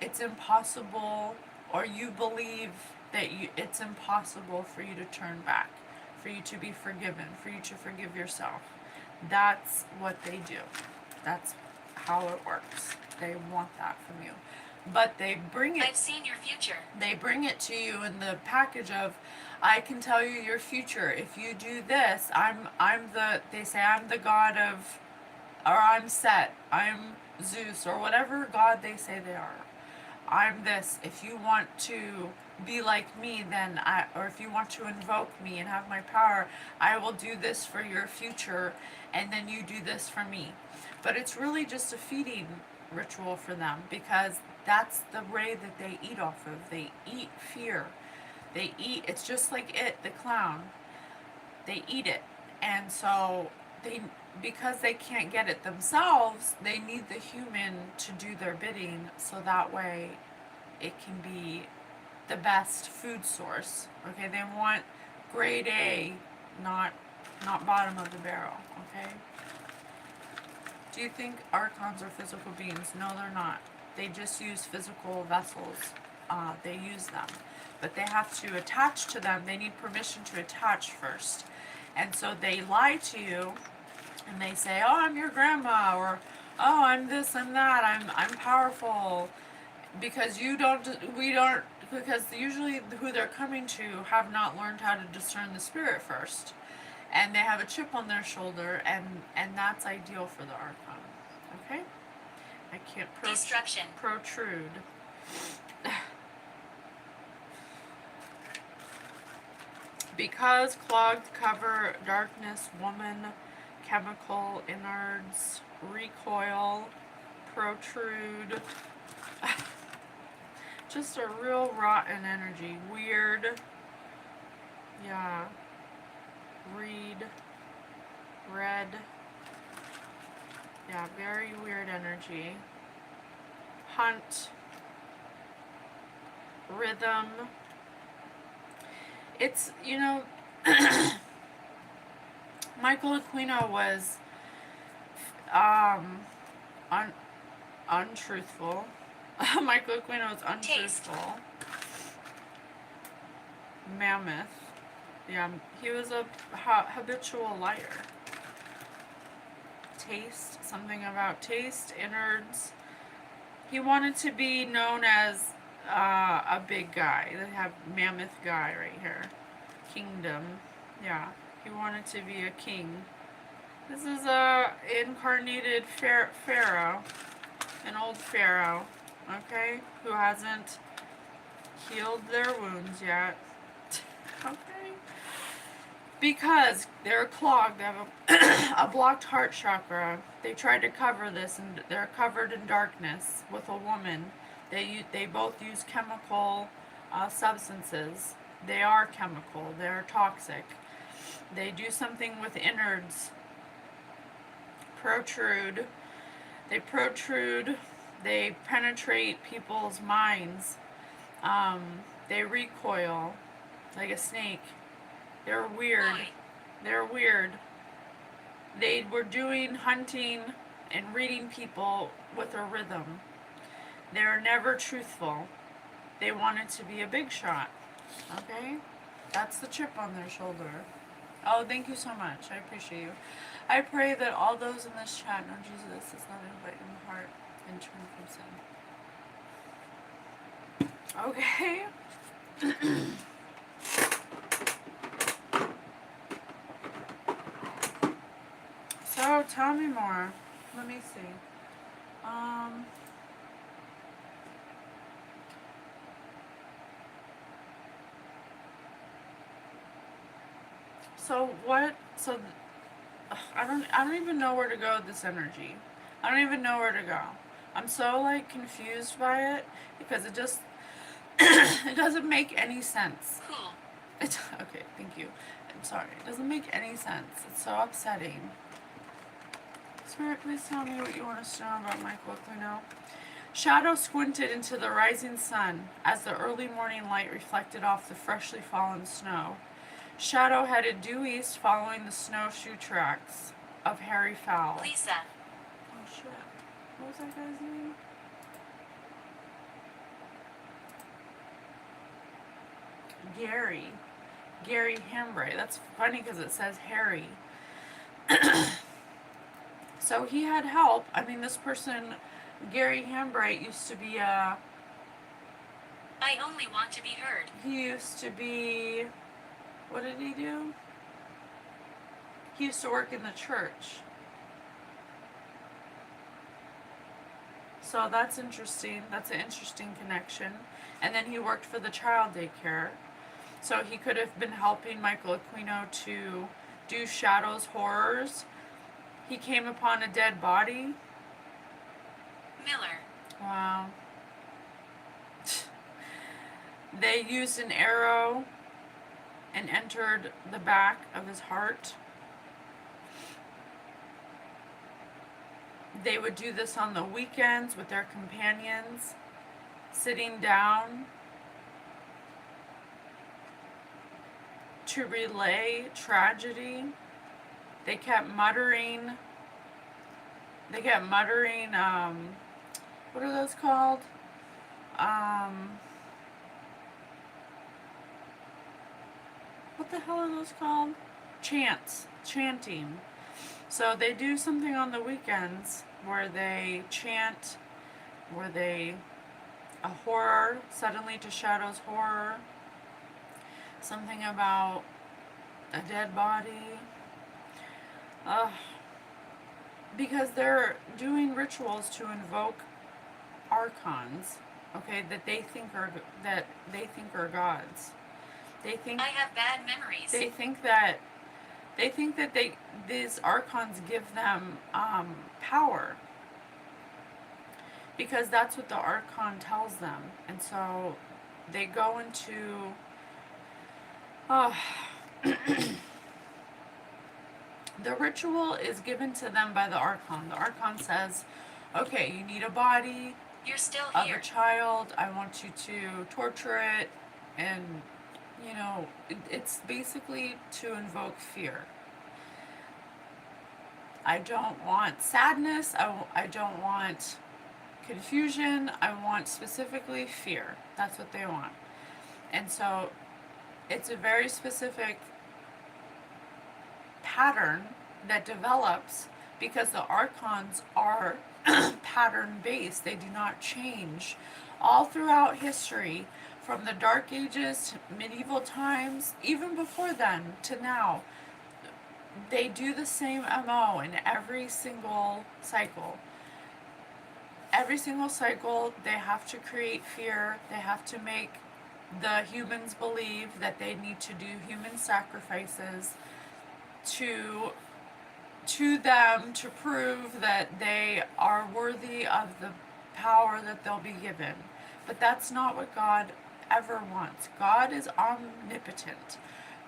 it's impossible, or you believe that it's impossible for you to turn back, for you to be forgiven, for you to forgive yourself. That's what they do. That's how it works. They want that from you. But they bring it. I've seen your future. They bring it to you in the package of, I can tell you your future. If you do this, they say I'm the god of, or I'm Set, I'm Zeus, or whatever god they say they are. I'm this. If you want to be like me, or if you want to invoke me and have my power, I will do this for your future, and then you do this for me. But it's really just a feeding ritual for them, because that's the way that they eat off of. They eat fear. It's just like the clown. They eat it. And so because they can't get it themselves, they need the human to do their bidding, so that way it can be the best food source. Okay, they want grade A, not bottom of the barrel. Okay. Do you think archons are physical beings? No, they're not. They just use physical vessels. They use them. But they have to attach to them. They need permission to attach first. And so they lie to you, and they say, oh, I'm your grandma, or oh, I'm this, I'm that, I'm powerful. Because because usually who they're coming to have not learned how to discern the spirit first. And they have a chip on their shoulder, and that's ideal for the archon. Okay? I can't protrude. Because clogged cover, darkness, woman, chemical, innards, recoil, protrude. Just a real rotten energy. Weird. Yeah. Read. Red. Yeah, very weird energy. Hunt. Rhythm. It's, Michael Aquino was untruthful. Michael Aquino was untruthful. Mammoth. Yeah, he was a habitual liar. Taste, something about taste, innards. He wanted to be known as a big guy. They have mammoth guy right here. Kingdom. Yeah. He wanted to be a king. This is a incarnated pharaoh, an old pharaoh, okay, who hasn't healed their wounds yet. Okay. Because they're clogged, they have a blocked heart chakra. They tried to cover this, and they're covered in darkness with a woman. They both use chemical substances. They are chemical. They're toxic. They do something with innards. Protrude. They protrude. They penetrate people's minds. They recoil like a snake. They're weird. Boy. They're weird. They were doing hunting and reading people with a rhythm. They're never truthful. They wanted to be a big shot. Okay? That's the chip on their shoulder. Oh, thank you so much. I appreciate you. I pray that all those in this chat know Jesus is not invite in the heart and turn from sin. Okay? So, tell me more. Let me see. So what? So I don't even know where to go with this energy. I don't even know where to go. I'm so like confused by it because it just it doesn't make any sense. Cool. It's okay. Thank you. I'm sorry. It doesn't make any sense. It's so upsetting. Spirit, please tell me what you want us to know about Michael Aquino. Shadow squinted into the rising sun as the early morning light reflected off the freshly fallen snow. Shadow headed due east following the snowshoe tracks of Harry Fowl. Lisa. Oh shit. What was that guy's name? Gary Hambray. That's funny because it says Harry. So he had help. I mean, this person, Gary Hambray, used to be I only want to be heard. he used to be, what did he do? He used to work in the church. So that's interesting. That's an interesting connection. And then he worked for the child daycare. So he could have been helping Michael Aquino to do shadows horrors. He came upon a dead body. Miller. Wow. They used an arrow and entered the back of his heart. They would do this on the weekends with their companions, sitting down to relay tragedy. They kept muttering, what are those called? What the hell are those called? Chanting. So they do something on the weekends where they chant, a horror, suddenly to shadows horror, something about a dead body. Because they're doing rituals to invoke archons, okay, that they think are gods. They think I have bad memories. they think that these archons give them power, because that's what the archon tells them, and so they go into the ritual is given to them by the archon. The archon says, okay, you need a body You're still of here. a child. I want you to torture it, and it's basically to invoke fear. I don't want sadness. I don't want confusion. I want specifically fear. That's what they want. And so it's a very specific pattern that develops because the archons are pattern based. They do not change. All throughout history, from the Dark Ages to medieval times, even before then to now, they do the same MO in every single cycle. Every single cycle, they have to create fear. They have to make the humans believe that they need to do human sacrifices to them to prove that they are worthy of the power that they'll be given. But that's not what God ever wants. God is omnipotent.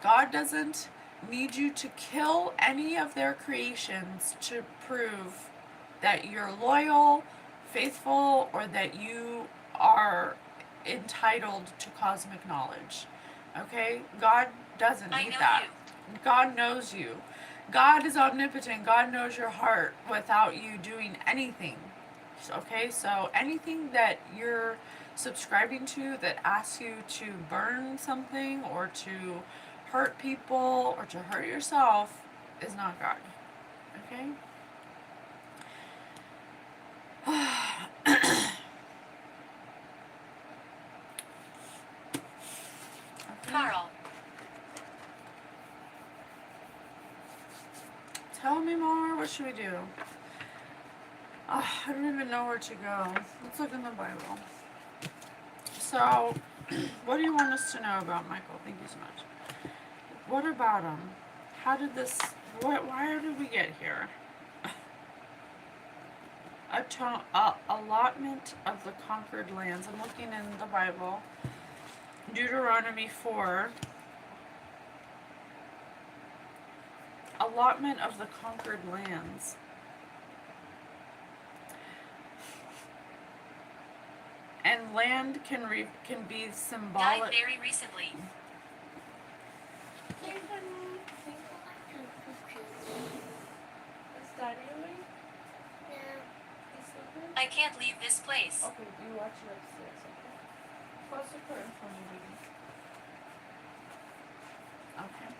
God doesn't need you to kill any of their creations to prove that you're loyal, faithful, or that you are entitled to cosmic knowledge. Okay? God doesn't I need know that. you. God knows you. God is omnipotent. God knows your heart without you doing anything. Okay? So anything that you're subscribing to that asks you to burn something or to hurt people or to hurt yourself is not God. Okay? Carl. Tell me more. What should we do? I don't even know where to go. Let's look in the Bible. So, what do you want us to know about Michael? Thank you so much. What about him? How did this... why did we get here? Allotment of the conquered lands. I'm looking in the Bible. Deuteronomy 4. Allotment of the conquered lands. And land can be Died symbolic. very recently. Is Daddy awake? He's sleeping? I can't leave this place. Okay, you watch it upstairs, okay? Close the curtain for me, baby. Okay.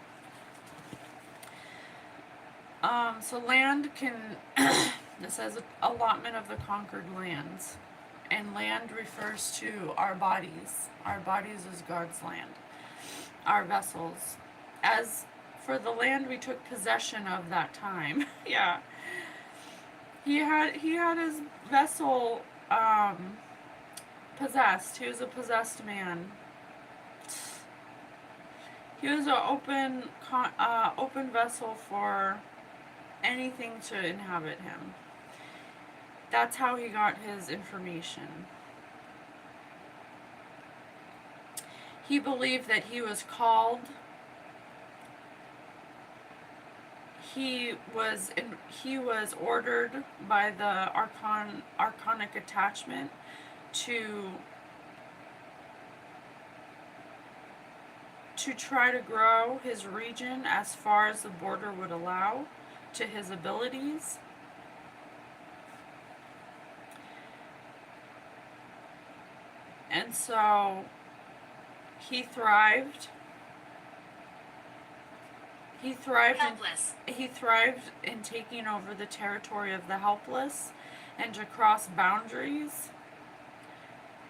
So land can, it says allotment of the conquered lands. And land refers to our bodies. Our bodies is God's land. Our vessels. As for the land we took possession of that time. Yeah. He had his vessel possessed. He was a possessed man. He was an open vessel for anything to inhabit him. That's how he got his information. He believed that he was called. He was ordered by the archonic attachment to try to grow his region as far as the border would allow to his abilities. And so he thrived. Helpless. He thrived in taking over the territory of the helpless and to cross boundaries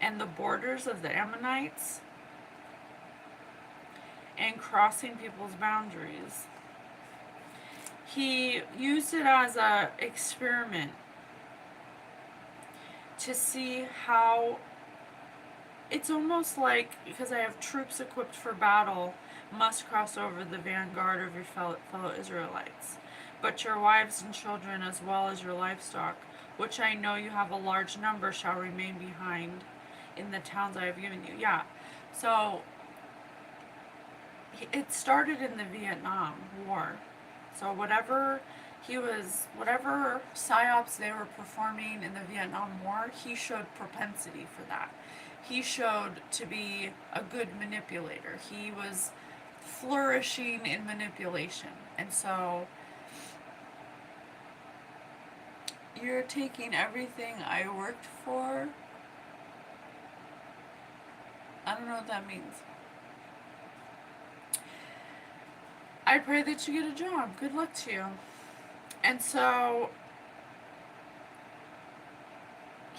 and the borders of the Ammonites and crossing people's boundaries. He used it as an experiment to see how it's almost like, because I have troops equipped for battle, must cross over the vanguard of your fellow Israelites. But your wives and children, as well as your livestock, which I know you have a large number, shall remain behind in the towns I have given you. Yeah. So, it started in the Vietnam War. So whatever psyops they were performing in the Vietnam War, he showed propensity for that. He showed to be a good manipulator. He was flourishing in manipulation. And so you're taking everything I worked for. I don't know what that means. I pray that you get a job. Good luck to you. And so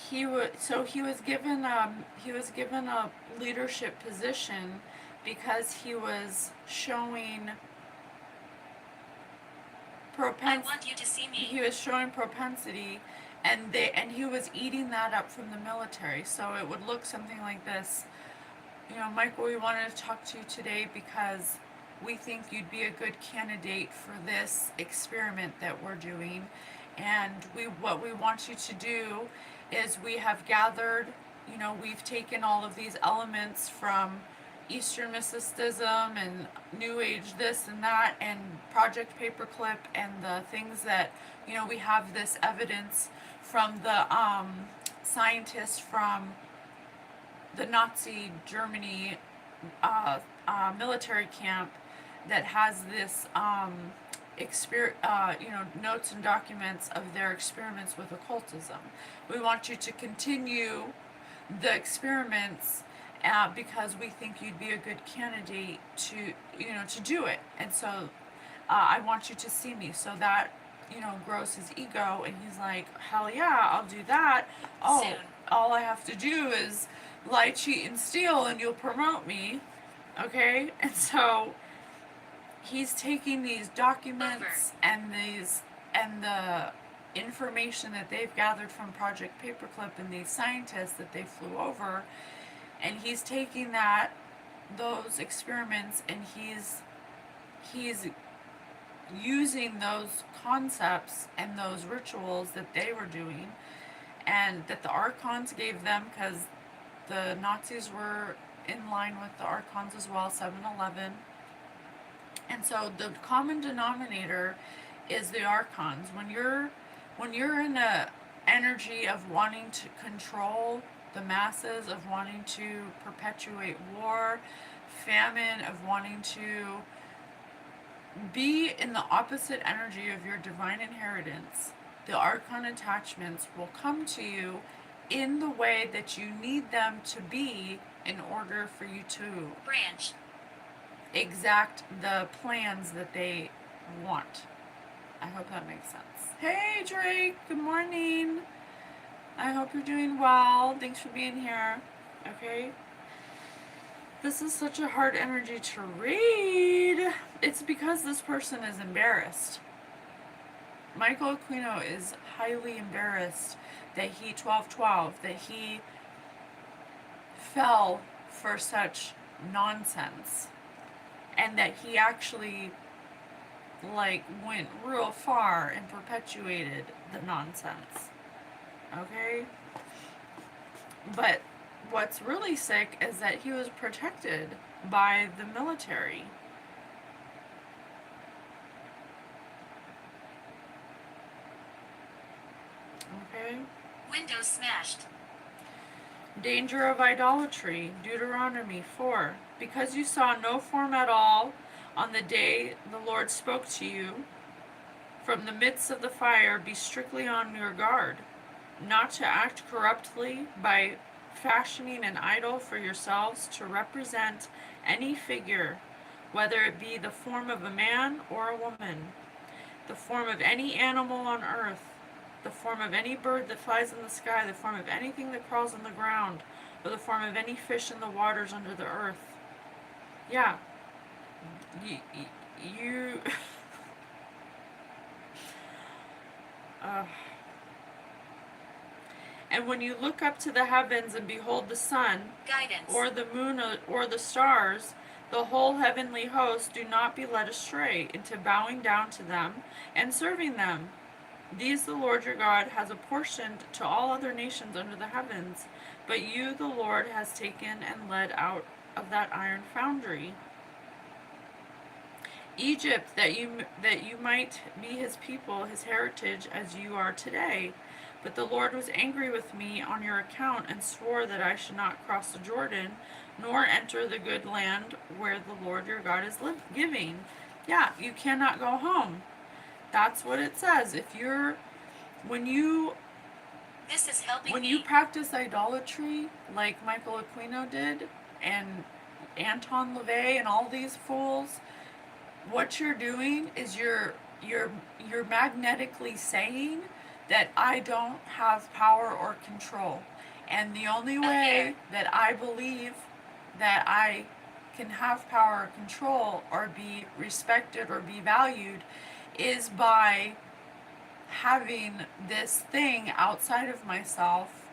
he was given a leadership position because he was showing I want you to see he me. was showing propensity, and he was eating that up from the military. So it would look something like this. You know, Michael, we wanted to talk to you today because we think you'd be a good candidate for this experiment that we're doing. And what we want you to do is we have gathered, you know, we've taken all of these elements from Eastern mysticism and New Age this and that and Project Paperclip and the things that, you know, we have this evidence from the scientists from the Nazi Germany military camp that has this you know, notes and documents of their experiments with occultism. We want you to continue the experiments because we think you'd be a good candidate to, you know, to do it. And so I want you to see me. So that, you know, grows his ego, and he's like, hell yeah, I'll do that. Oh, Soon. all I have to do is lie, cheat, and steal, and you'll promote me. Okay? And so he's taking these documents and the information that they've gathered from Project Paperclip and these scientists that they flew over, and he's taking those experiments, and he's using those concepts and those rituals that they were doing and that the archons gave them, because the Nazis were in line with the archons as well, 7-Eleven. And so the common denominator is the archons. When you're in a energy of wanting to control the masses, of wanting to perpetuate war, famine, of wanting to be in the opposite energy of your divine inheritance, the archon attachments will come to you in the way that you need them to be in order for you to Branch. exact the plans that they want. I hope that makes sense. Hey Drake, good morning. I hope you're doing well. Thanks for being here. Okay. This is such a hard energy to read. It's because this person is embarrassed. Michael Aquino is highly embarrassed that he 12-12, that he fell for such nonsense, and that he actually went real far and perpetuated the nonsense. Okay? But what's really sick is that he was protected by the military. Okay? Windows smashed. Danger of idolatry, Deuteronomy 4. Because you saw no form at all on the day the Lord spoke to you, from the midst of the fire be strictly on your guard, not to act corruptly by fashioning an idol for yourselves to represent any figure, whether it be the form of a man or a woman, the form of any animal on earth, the form of any bird that flies in the sky, the form of anything that crawls on the ground, or the form of any fish in the waters under the earth. Yeah. You And when you look up to the heavens and behold the sun, Guidance. or the moon, or the stars, the whole heavenly host, do not be led astray into bowing down to them and serving them. These the Lord your God has apportioned to all other nations under the heavens, but you the Lord has taken and led out of that iron foundry. Egypt, that you might be his people, his heritage, as you are today. But the Lord was angry with me on your account, and swore that I should not cross the Jordan, nor enter the good land where the Lord your God is giving. Yeah, you cannot go home. That's what it says. When you This is helping when me. you practice idolatry like Michael Aquino did, and Anton LaVey and all these fools, what you're doing is you're magnetically saying that I don't have power or control. And the only way that I believe that I can have power or control or be respected or be valued is by having this thing outside of myself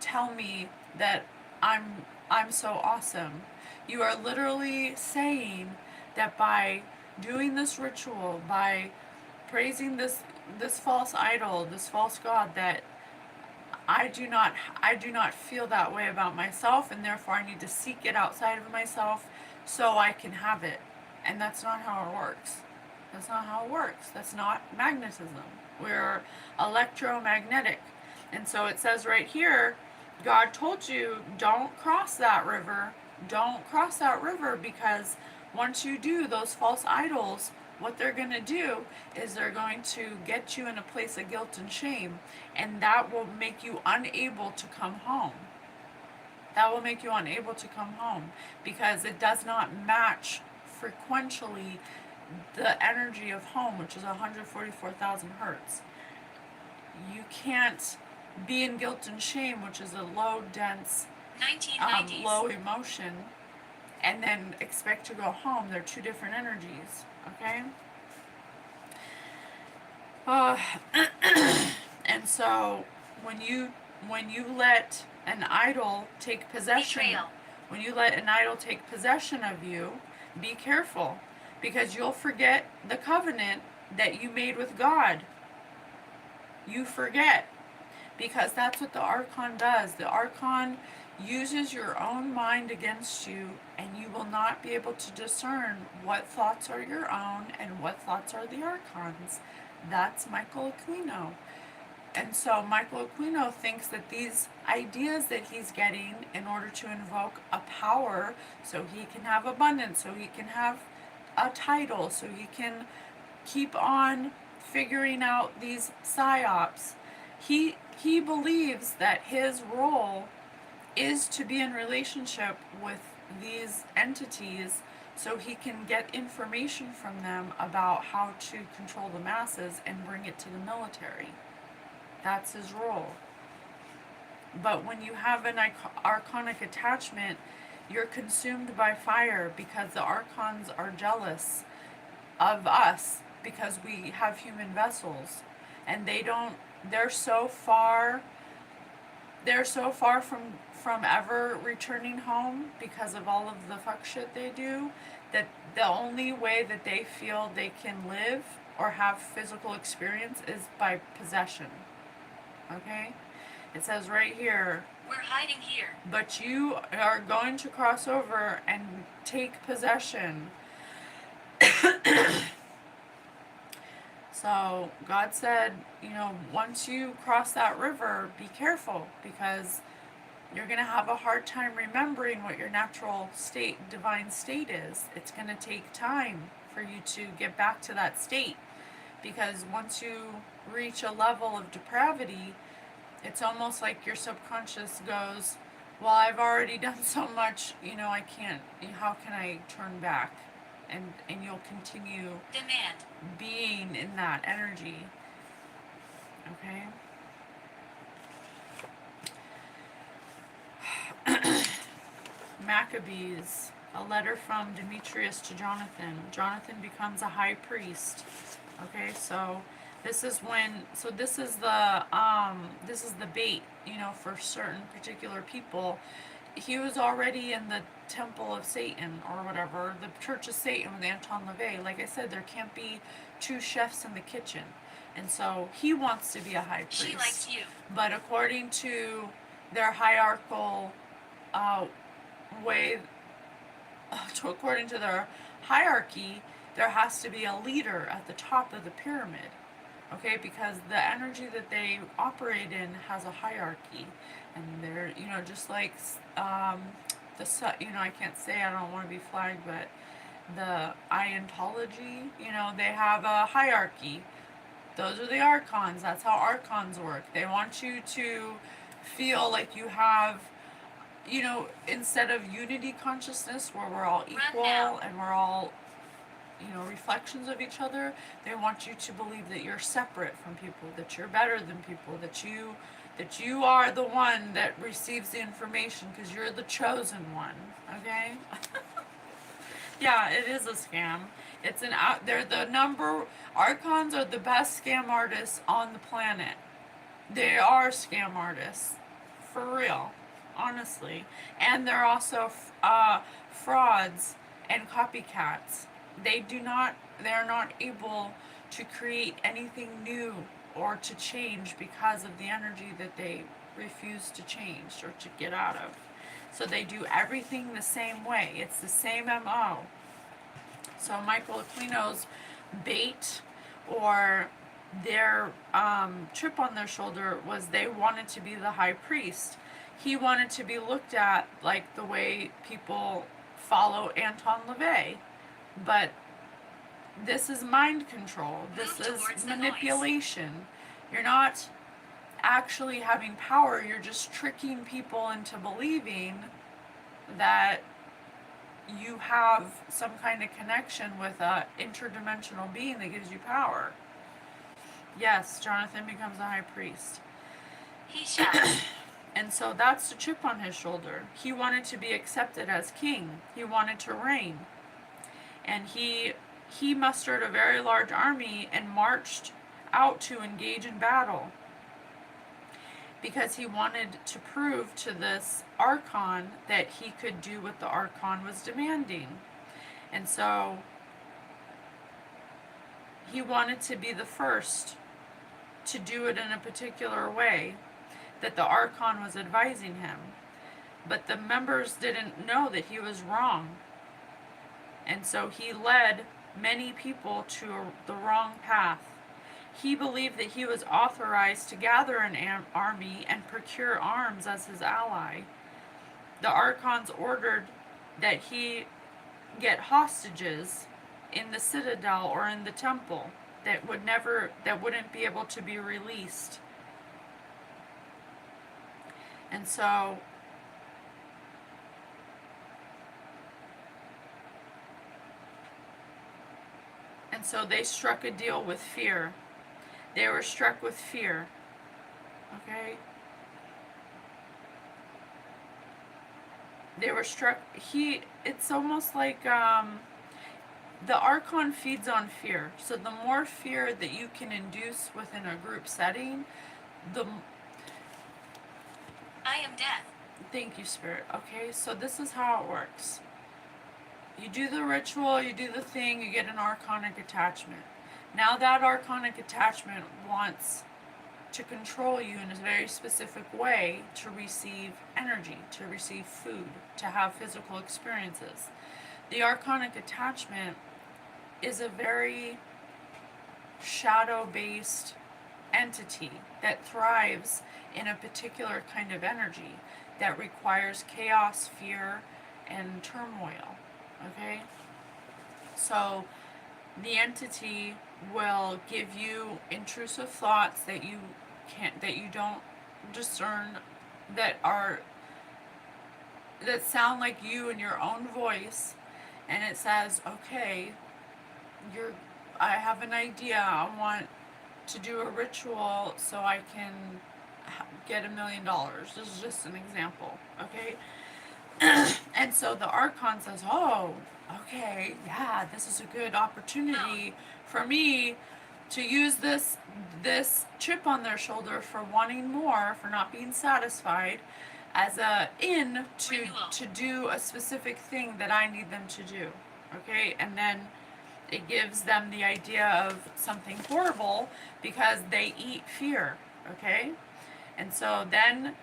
tell me that I'm so awesome. You are literally saying that by doing this ritual, by praising this false idol, this false god, that I do not feel that way about myself, and therefore I need to seek it outside of myself so I can have it. And that's not how it works. That's not how it works. That's not magnetism. We're electromagnetic. And so it says right here, God told you, don't cross that river. Don't cross that river, because once you do, those false idols, what they're going to do is they're going to get you in a place of guilt and shame, and that will make you unable to come home. That will make you unable to come home, because it does not match frequentially the energy of home, which is 144,000 hertz. You can't be in guilt and shame, which is a low, dense, 1990s. low emotion, and then expect to go home. They're two different energies, okay? And so when you let an idol take possession, Betrayal. when you let an idol take possession of you, be careful, because you'll forget the covenant that you made with God. You forget, because that's what the Archon does. The Archon uses your own mind against you, and you will not be able to discern what thoughts are your own and what thoughts are the Archon's. That's Michael Aquino. And so Michael Aquino thinks that these ideas that he's getting in order to invoke a power, so he can have abundance, so he can have a title, so he can keep on figuring out these psyops, he believes that his role is to be in relationship with these entities so he can get information from them about how to control the masses and bring it to the military. That's his role. But when you have an archonic attachment, you're consumed by fire, because the archons are jealous of us because we have human vessels, and they're so far from ever returning home because of all of the fuck shit they do, that the only way that they feel they can live or have physical experience is by possession. Okay? It says right here, We're hiding here. but you are going to cross over and take possession. So God said, once you cross that river, be careful, because you're going to have a hard time remembering what your natural state, divine state is. It's going to take time for you to get back to that state, because once you reach a level of depravity, it's almost like your subconscious goes, well, I've already done so much, I can't, how can I turn back? And you'll continue Demand. being in that energy. Okay? Maccabees, a letter from Demetrius to Jonathan. Jonathan becomes a high priest. Okay, so this is the bait, for certain particular people. He was already in the temple of Satan, or whatever, the church of Satan with Anton LaVey. Like I said, there can't be two chefs in the kitchen. And so he wants to be a high priest. She likes you. But according to their hierarchical way, according to their hierarchy, there has to be a leader at the top of the pyramid. Okay, because the energy that they operate in has a hierarchy, and they're, just like I can't say, I don't want to be flagged, but the Ientology, they have a hierarchy. Those are the archons. That's how archons work. They want you to feel like you have, instead of unity consciousness where we're all equal and we're all, reflections of each other, they want you to believe that you're separate from people, that you're better than people, that you are the one that receives the information because you're the chosen one. Okay? Yeah, it is a scam. It's an out. They're the number. Archons are the best scam artists on the planet. They are scam artists, for real, honestly. And they're also frauds and copycats. They do not. They're not able to create anything new or to change because of the energy that they refuse to change or to get out of. So they do everything the same way. It's the same MO. So Michael Aquino's bait or their chip on their shoulder was they wanted to be the high priest. He wanted to be looked at like the way people follow Anton LaVey. But this is mind control. This is manipulation. You're not actually having power. You're just tricking people into believing that you have some kind of connection with a interdimensional being that gives you power. Yes, Jonathan becomes a high priest. He shouts. And so that's the chip on his shoulder. He wanted to be accepted as king. He wanted to reign. And he mustered a very large army and marched out to engage in battle, because he wanted to prove to this Archon that he could do what the Archon was demanding. And so he wanted to be the first to do it in a particular way that the Archon was advising him. But the members didn't know that he was wrong. And so he led many people to the wrong path. He believed that he was authorized to gather an army and procure arms as his ally. The Archons ordered that he get hostages in the citadel or in the temple that wouldn't be able to be released. And so they struck a deal with fear. They were struck with fear. Okay? They were struck. It's almost like the Archon feeds on fear. So the more fear that you can induce within a group setting, I am death. Thank you, Spirit. Okay, so this is how it works. You do the ritual, you do the thing, you get an archonic attachment. Now that archonic attachment wants to control you in a very specific way to receive energy, to receive food, to have physical experiences. The archonic attachment is a very shadow-based entity that thrives in a particular kind of energy that requires chaos, fear, and turmoil. Okay? So the entity will give you intrusive thoughts that you don't discern, that sound like you in your own voice, and it says, okay, I have an idea, I want to do a ritual so I can get $1 million. This is just an example, okay? And so the Archon says, oh, okay, yeah, this is a good opportunity for me to use this chip on their shoulder for wanting more, for not being satisfied, as a to do a specific thing that I need them to do. Okay? And then it gives them the idea of something horrible because they eat fear. Okay? And so then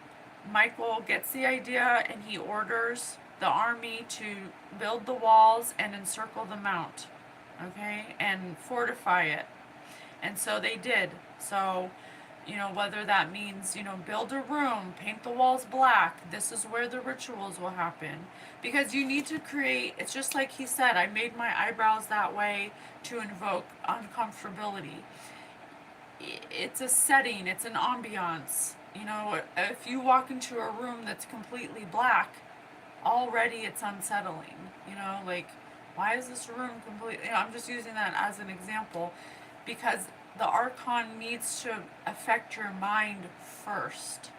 Michael gets the idea and he orders the army to build the walls and encircle the mount. Okay? And fortify it. And so they did. So, whether that means, build a room, paint the walls black, this is where the rituals will happen. Because you need to create, it's just like he said, I made my eyebrows that way to invoke uncomfortability. It's a setting, it's an ambiance. If you walk into a room that's completely black, already it's unsettling. Why is this room completely, I'm just using that as an example. Because the Archon needs to affect your mind first.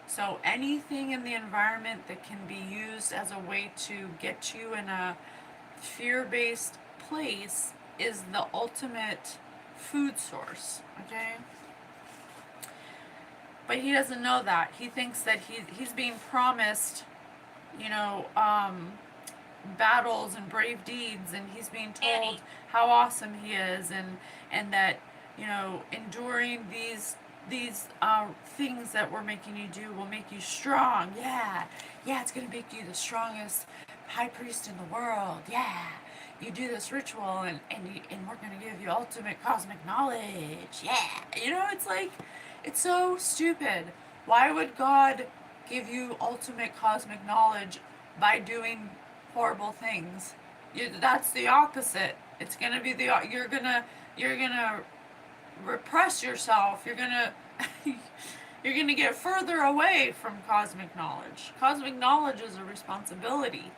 So anything in the environment that can be used as a way to get you in a fear-based place is the ultimate food source, okay? But he doesn't know that. He thinks that he's being promised, you know, battles and brave deeds, and he's being told Annie. how awesome he is, and that, you know, enduring these things that we're making you do will make you strong. Yeah, it's gonna make you the strongest high priest in the world. Yeah, you do this ritual, and we're gonna give you ultimate cosmic knowledge. Yeah, you know, it's like, it's so stupid. Why would God give you ultimate cosmic knowledge by doing horrible things? That's the opposite. It's gonna be you're gonna repress yourself. You're gonna you're gonna get further away from cosmic knowledge. Cosmic knowledge is a responsibility.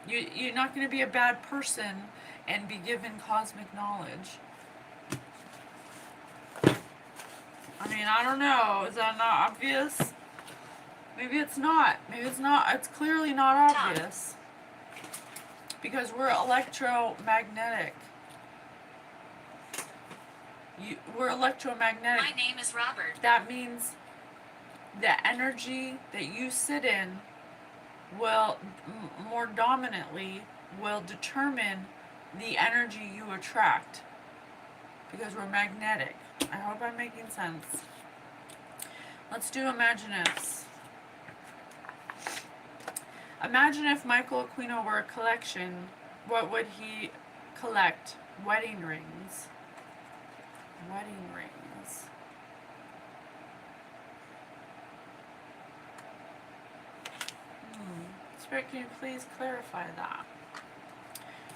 You're not gonna be a bad person and be given cosmic knowledge. I mean, I don't know. Is that not obvious? Maybe it's not. Maybe it's not. It's clearly not obvious. Because we're electromagnetic. We're electromagnetic. My name is Robert. That means the energy that you sit in will, more dominantly, will determine the energy you attract. Because we're magnetic. I hope I'm making sense. Let's do imagine ifs. Imagine if Michael Aquino were a collection, what would he collect? Wedding rings. Wedding rings. Spirit, can you please clarify that?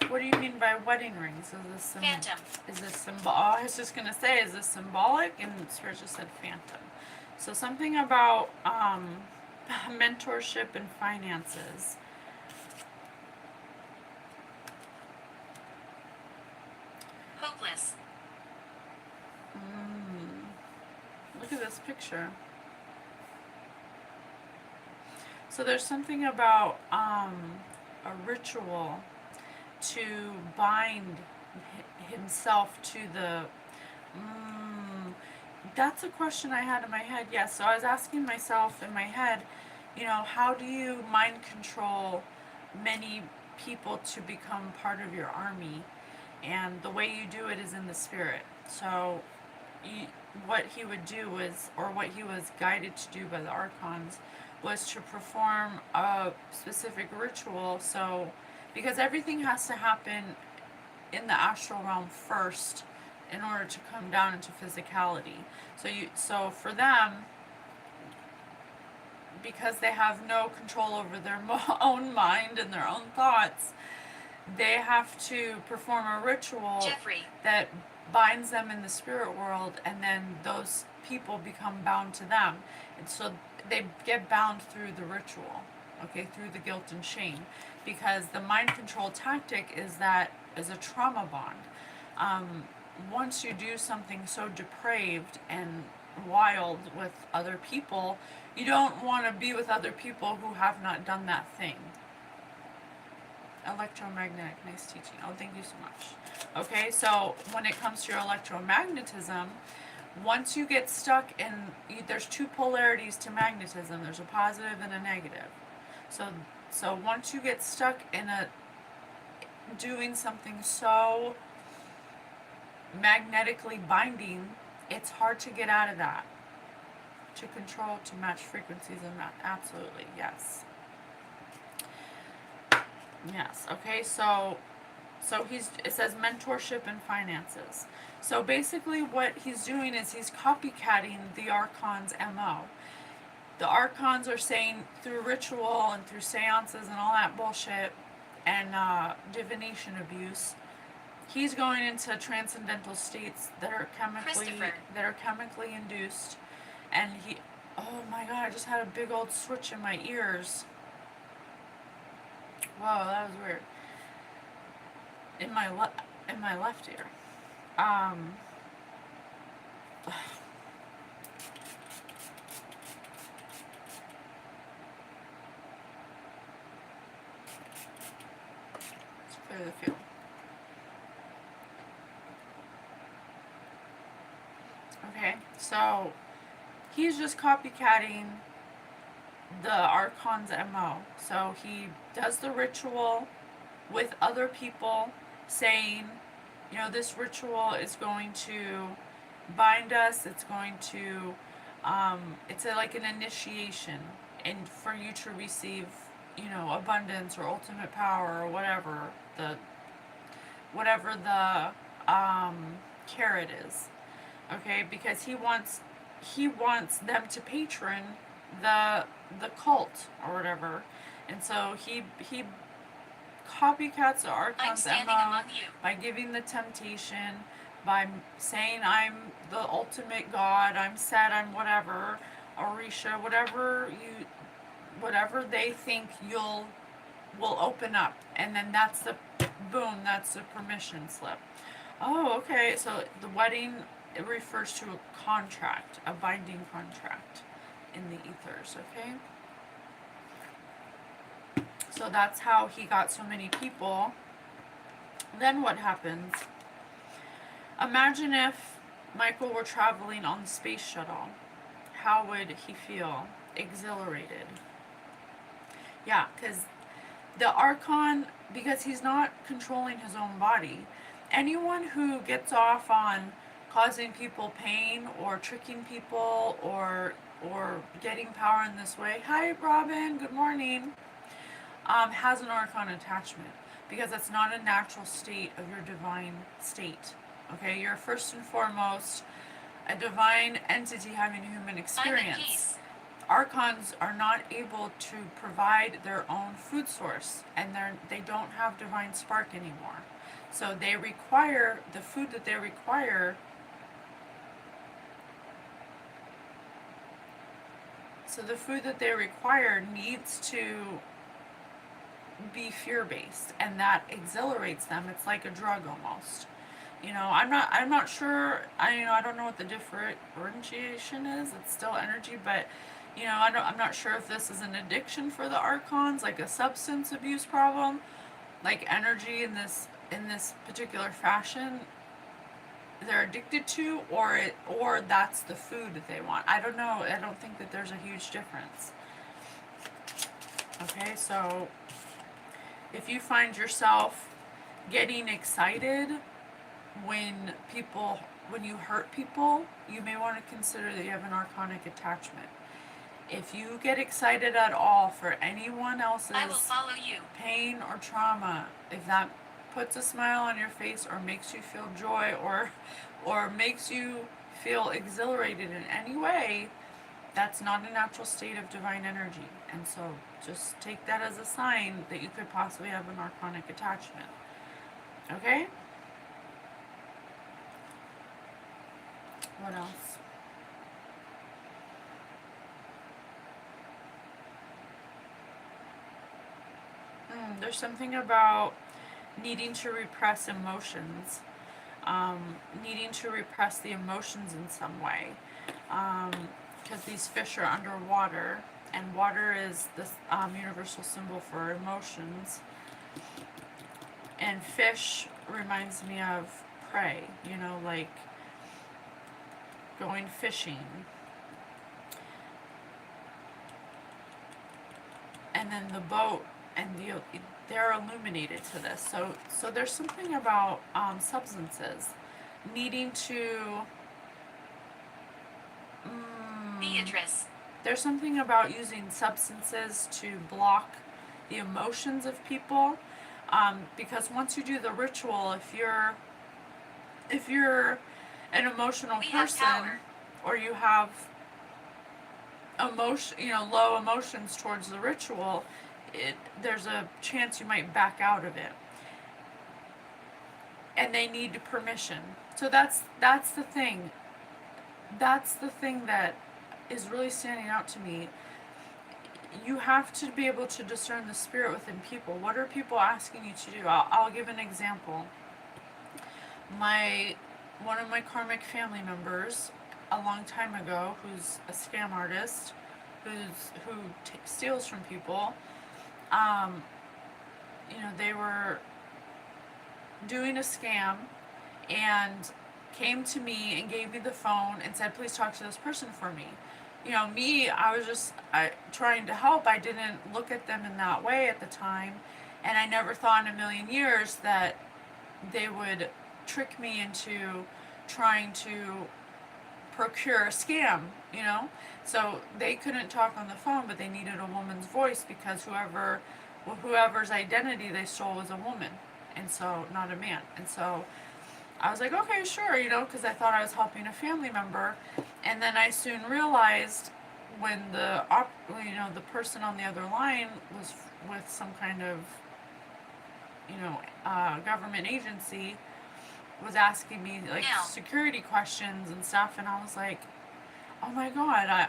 What do you mean by wedding rings? Is this Phantom. Is this symbol? Oh, I was just gonna say, is this symbolic? And Spirit just said phantom. So something about mentorship and finances. Hopeless. Look at this picture. So there's something about a ritual to bind himself to the. That's a question I had in my head. Yes, so I was asking myself in my head, you know, how do you mind control many people to become part of your army? And the way you do it is in the spirit. So what he would do was, or what he was guided to do by the archons, was to perform a specific ritual. So, because everything has to happen in the astral realm first in order to come down into physicality. So for them, because they have no control over their own mind and their own thoughts, they have to perform a ritual Jeffrey. that binds them in the spirit world, and then those people become bound to them. And so they get bound through the ritual, okay, through the guilt and shame. Because the mind control tactic is a trauma bond. Once you do something so depraved and wild with other people, you don't want to be with other people who have not done that thing. Electromagnetic, nice teaching. Oh, thank you so much. Okay, so when it comes to your electromagnetism, once you get stuck in, there's two polarities to magnetism. There's a positive and a negative. So once you get stuck in doing something so magnetically binding, it's hard to get out of that. To control, to match frequencies, and that, absolutely, yes. Yes, okay, so it says mentorship and finances. So basically what he's doing is he's copycatting the Archon's MO. The Archons are saying through ritual and through seances and all that bullshit and divination abuse, he's going into transcendental states that are chemically induced, and oh my god, I just had a big old switch in my ears. Whoa, that was weird. In my left ear. clear the field. Okay, so he's just copycatting the Archon's MO. So he does the ritual with other people, saying, you know, this ritual is going to bind us, it's going to, it's like an initiation, and for you to receive, you know, abundance or ultimate power or whatever the carrot is. Okay, because he wants them to patron the cult or whatever, and so he copycats the I'm Archon's standing MO among you. by giving the temptation, by saying I'm the ultimate God, I'm Set, I'm whatever, Orisha, whatever they think will open up, and then that's the that's the permission slip. Oh, okay. So the wedding, it refers to a contract, a binding contract in the ethers, okay? So that's how he got so many people. Then what happens? Imagine if Michael were traveling on the space shuttle. How would he feel? Exhilarated. Yeah, because the Archon, because he's not controlling his own body, anyone who gets off on causing people pain or tricking people or getting power in this way, hi Robin, good morning, has an Archon attachment, because that's not a natural state of your divine state. Okay, you're first and foremost a divine entity having a human I'm at experience. peace. Archons are not able to provide their own food source, and they don't have divine spark anymore. So they require the food that they require. So the food that they require needs to be fear-based, and that exhilarates them. It's like a drug almost. You know, I'm not sure. I don't know what the differentiation is. It's still energy, but you know, I'm not sure if this is an addiction for the Archons, like a substance abuse problem, like energy in this particular fashion they're addicted to, or that's the food that they want. I don't know. I don't think that there's a huge difference. Okay, so if you find yourself getting excited when you hurt people, you may want to consider that you have an archonic attachment. If you get excited at all for anyone else's I will follow you. pain or trauma, if that puts a smile on your face or makes you feel joy or makes you feel exhilarated in any way, that's not a natural state of divine energy. And so just take that as a sign that you could possibly have an archonic attachment. Okay? What else? There's something about needing to repress emotions, needing to repress the emotions in some way, because these fish are underwater, and water is this universal symbol for emotions. And fish reminds me of prey, you know, like going fishing. And then the boat and they're illuminated to this. So there's something about substances needing to. Beatrice. There's something about using substances to block the emotions of people, because once you do the ritual, if you're an emotional We have person, power. or you have low emotions towards the ritual, there's a chance you might back out of it, and they need permission. So that's the thing. That's the thing that is really standing out to me. You have to be able to discern the spirit within people. What are people asking you to do? I'll give an example. One of my karmic family members a long time ago, who's a scam artist, who steals from people, they were doing a scam and came to me and gave me the phone and said, please talk to this person for me. You know, me, I was just trying to help. I didn't look at them in that way at the time. And I never thought in a million years that they would trick me into trying to procure a scam, you know? So they couldn't talk on the phone, but they needed a woman's voice because whoever's identity they stole was a woman, and so not a man. And so I was like, okay, sure, you know, because I thought I was helping a family member. And then I soon realized when the person on the other line was with some kind of, government agency, was asking me like Now. security questions and stuff, and I was like, oh my god,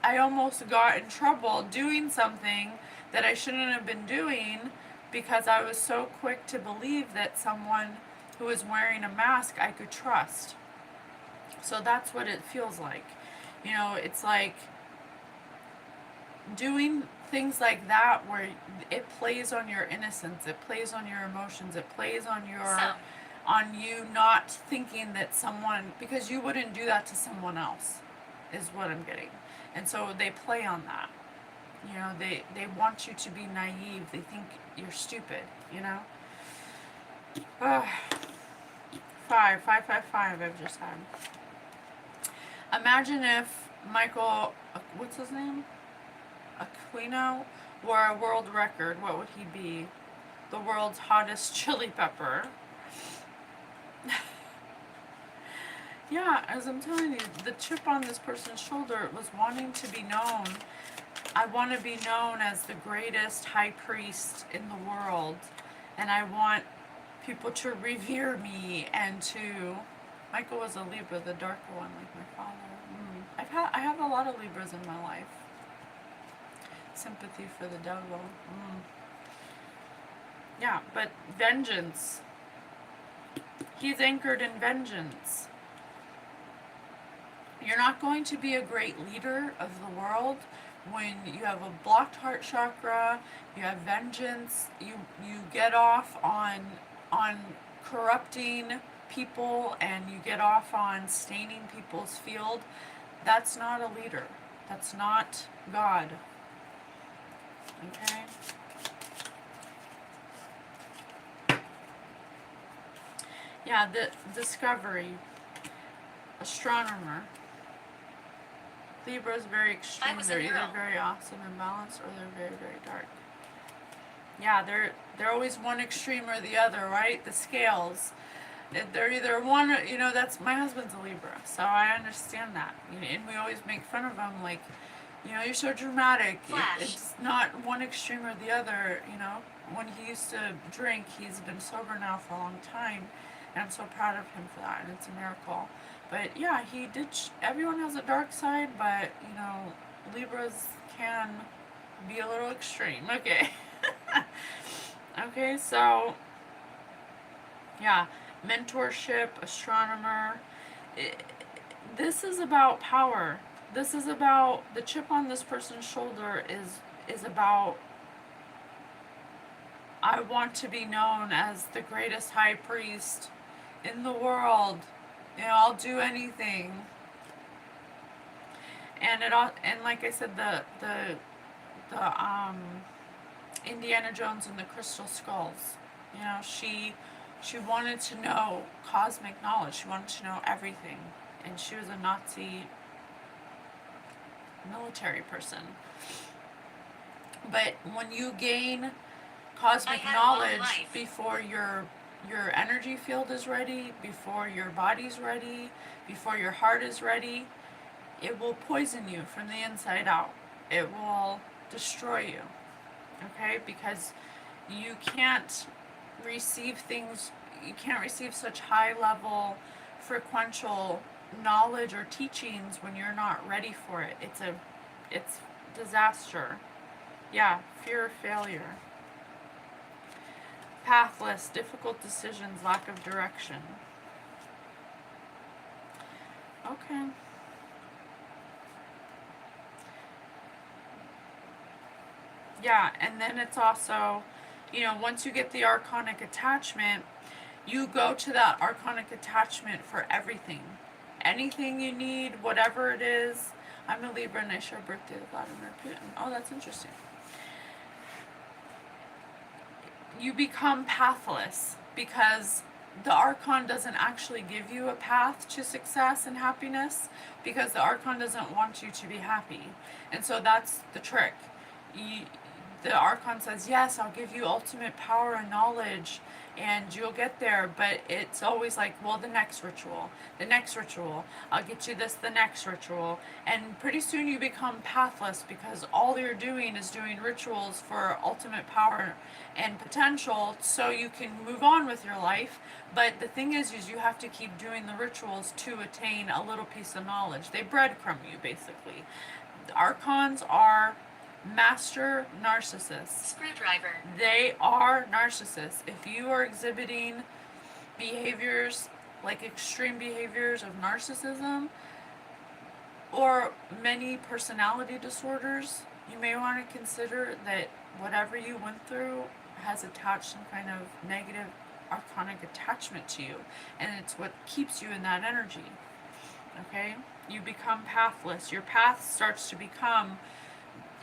I almost got in trouble doing something that I shouldn't have been doing because I was so quick to believe that someone who was wearing a mask I could trust. So that's what it feels like. You know, it's like doing things like that where it plays on your innocence, it plays on your emotions, it plays on you not thinking that someone, because you wouldn't do that to someone else, is what I'm getting. And so they play on that. You know, they want you to be naive. They think you're stupid, you know? Five I've just had. Imagine if Michael, what's his name? Aquino were a world record, what would he be? The world's hottest chili pepper. Yeah, as I'm telling you, the chip on this person's shoulder was wanting to be known. I want to be known as the greatest high priest in the world, and I want people to revere me and to... Michael was a Libra, the darker one, like my father. I have a lot of Libras in my life. Sympathy for the devil. Yeah, but vengeance. He's anchored in vengeance. You're not going to be a great leader of the world when you have a blocked heart chakra, you have vengeance, you get off on corrupting people, and you get off on staining people's field. That's not a leader. That's not God. Okay? Yeah, the discovery. Astronomer. Libra is very extreme. They're either very awesome and balanced, or they're very, very dark. Yeah, they're always one extreme or the other, right? The scales. They're either one, that's, my husband's a Libra, so I understand that. And we always make fun of him, like, you're so dramatic. It's not one extreme or the other, When he used to drink, he's been sober now for a long time, and I'm so proud of him for that, and it's a miracle. But yeah, he did. Everyone has a dark side, but Libras can be a little extreme. Okay. Okay, so yeah, mentorship, astronomer. This is about power. This is about the chip on this person's shoulder. Is about, I want to be known as the greatest high priest in the world. I'll do anything. And like I said, the Indiana Jones and the Crystal Skulls. She wanted to know cosmic knowledge. She wanted to know everything, and she was a Nazi military person. But when you gain cosmic knowledge before your energy field is ready, before your body's ready, before your heart is ready, it will poison you from the inside out. It will destroy you. Okay? Because you can't receive such high level frequential knowledge or teachings when you're not ready for it. It's disaster. Yeah, fear of failure. Pathless, difficult decisions, lack of direction. Okay. Yeah, and then it's also You know, once you get the archonic attachment, you go to that archonic attachment for everything. Anything you need, whatever it is. I'm a Libra and I share birthday with Vladimir Putin. Oh, that's interesting. You become pathless because the Archon doesn't actually give you a path to success and happiness, because the Archon doesn't want you to be happy. And so that's the trick. You, the Archon says, yes, I'll give you ultimate power and knowledge and you'll get there, but it's always like, well, the next ritual, I'll get you this, the next ritual. And pretty soon you become pathless because all you're doing is doing rituals for ultimate power and potential so you can move on with your life. But the thing is you have to keep doing the rituals to attain a little piece of knowledge. They breadcrumb you, basically. The Archons are master narcissists. Screwdriver. They are narcissists. If you are exhibiting behaviors, like extreme behaviors of narcissism, or many personality disorders, you may want to consider that whatever you went through has attached some kind of negative archonic attachment to you, and it's what keeps you in that energy. Okay? You become pathless. Your path starts to become,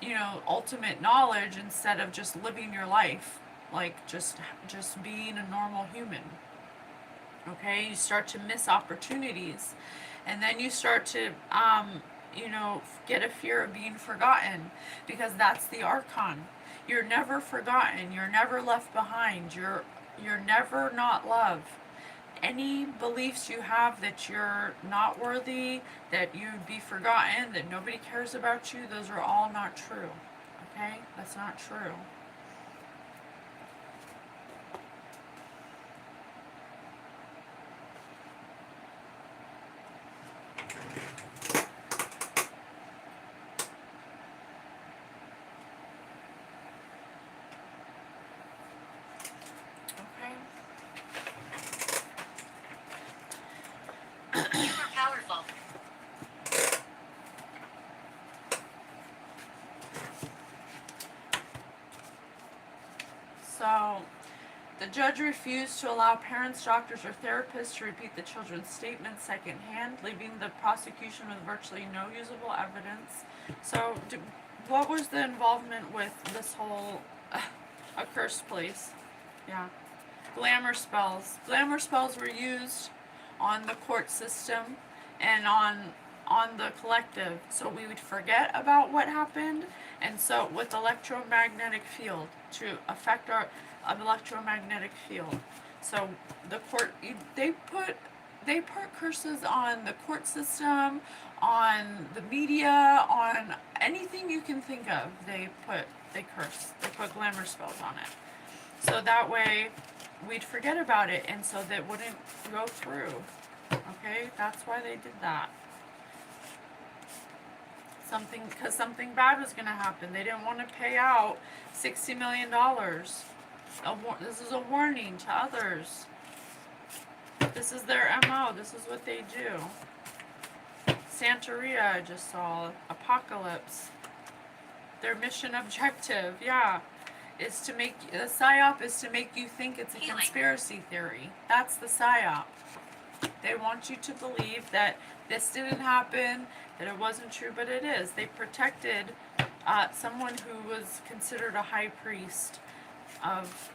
you know, ultimate knowledge instead of just living your life like just being a normal human. Okay? You start to miss opportunities, and then you start to you know, get a fear of being forgotten, because that's the Archon. You're never forgotten, you're never left behind, you're never not loved. Any beliefs you have that you're not worthy, that you'd be forgotten, that nobody cares about you, those are all not true. Okay? That's not true. You are powerful. So, the judge refused to allow parents, doctors, or therapists to repeat the children's statements secondhand, leaving the prosecution with virtually no usable evidence. So, what was the involvement with this whole a cursed place? Yeah. Glamour spells. Glamour spells were used on the court system and on the collective, so we would forget about what happened. And so with electromagnetic field, to affect our electromagnetic field. So the court, they put curses on the court system, on the media, on anything you can think of. They put glamour spells on it, so that way we'd forget about it, and so that wouldn't go through. Okay, that's why they did that. Because something bad was going to happen. They didn't want to pay out $60 million. This is a warning to others. This is their MO. This is what they do. Santeria, I just saw. Apocalypse. Their mission objective, yeah, is to make, the PSYOP is to make you think it's a conspiracy theory. That's the PSYOP. They want you to believe that this didn't happen, that it wasn't true, but it is. They protected someone who was considered a high priest of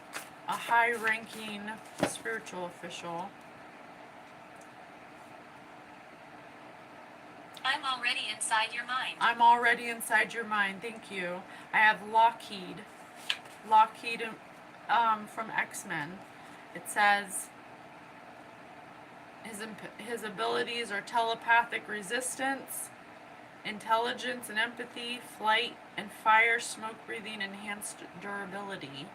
a high-ranking spiritual official. I'm already inside your mind. I'm already inside your mind. Thank you. I have Lockheed. Lockheed from X-Men. It says his abilities are telepathic resistance, intelligence and empathy, flight and fire, smoke breathing, enhanced durability.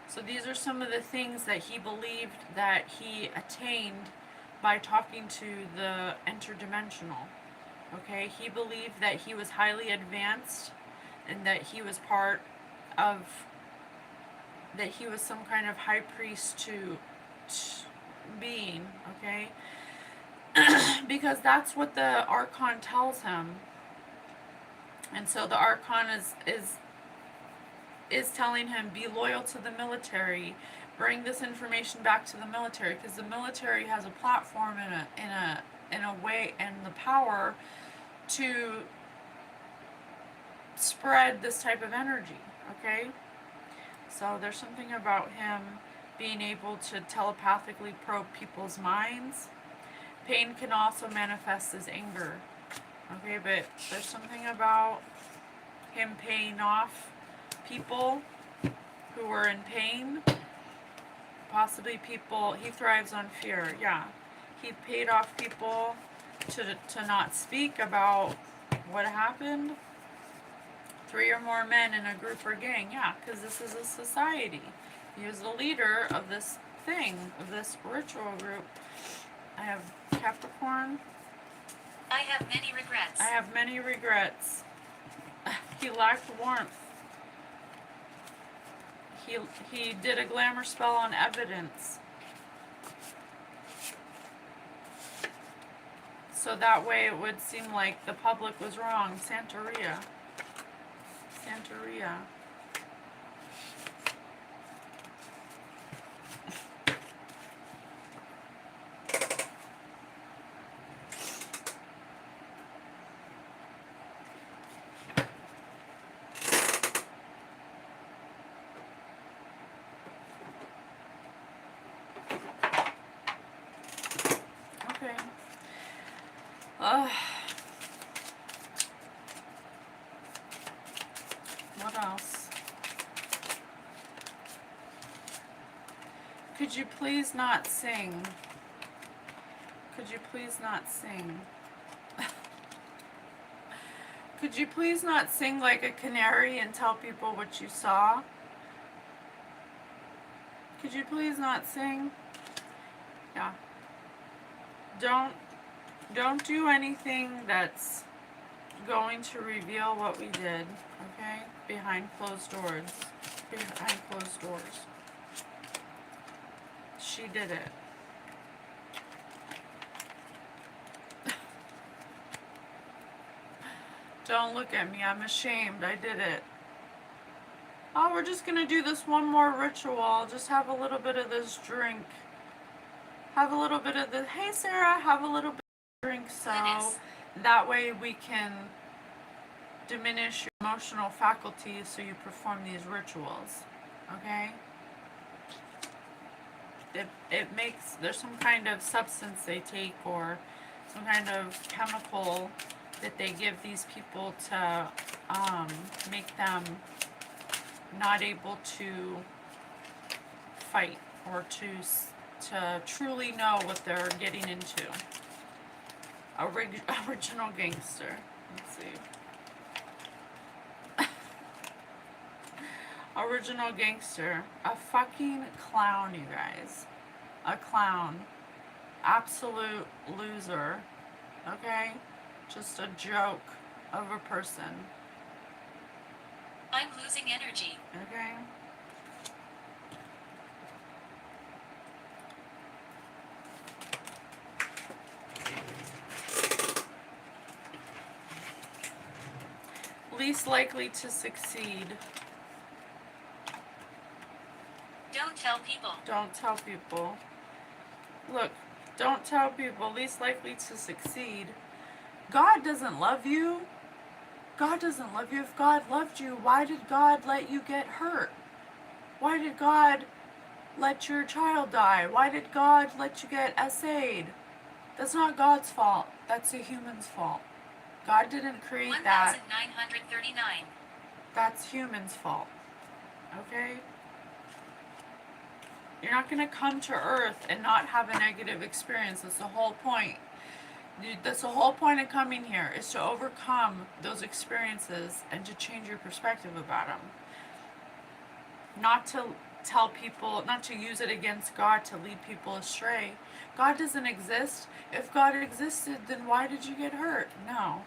So these are some of the things that he believed that he attained by talking to the interdimensional. Okay, he believed that he was highly advanced and that he was part of, that he was some kind of high priest to being, okay? Because that's what the Archon tells him. And so the Archon is is telling him, be loyal to the military, bring this information back to the military, because the military has a platform in a way and the power to spread this type of energy. Okay, so there's something about him being able to telepathically probe people's minds. Pain can also manifest as anger. Okay, but there's something about him paying off people who are in pain. Possibly people, he thrives on fear. Yeah, he paid off people to not speak about what happened. 3 or more men in a group or gang. Yeah, because this is a society. He is the leader of this thing, of this ritual group. I have Capricorn. I have many regrets. I have many regrets. He lacked warmth. He did a glamour spell on evidence. So that way it would seem like the public was wrong. Santeria. Santeria. Okay. What else? Could you please not sing? Could you please not sing? Could you please not sing like a canary and tell people what you saw? Could you please not sing? Yeah. Don't do anything that's going to reveal what we did, okay? Behind closed doors. Behind closed doors. She did it. Don't look at me. I'm ashamed. I did it. Oh, we're just gonna do this one more ritual. Just have a little bit of this drink. Have a little bit of the. Hey, Sarah. Have a little bit of drink, so that way we can diminish your emotional faculties so you perform these rituals. Okay? It makes, there's some kind of substance they take or some kind of chemical that they give these people to make them not able to fight or to truly know what they're getting into. Original gangster. Let's see. Original gangster. A fucking clown, you guys. A clown. Absolute loser. Okay? Just a joke of a person. I'm losing energy. Okay? Least likely to succeed. Don't tell people. Don't tell people. Look, don't tell people. Least likely to succeed. God doesn't love you. God doesn't love you. If God loved you, why did God let you get hurt? Why did God let your child die? Why did God let you get SA'd? That's not God's fault. That's a human's fault. God didn't create that. 1939. That's humans' fault. Okay? You're not going to come to Earth and not have a negative experience. That's the whole point. That's the whole point of coming here, is to overcome those experiences and to change your perspective about them. Not to tell people, not to use it against God to lead people astray. God doesn't exist. If God existed, then why did you get hurt? No.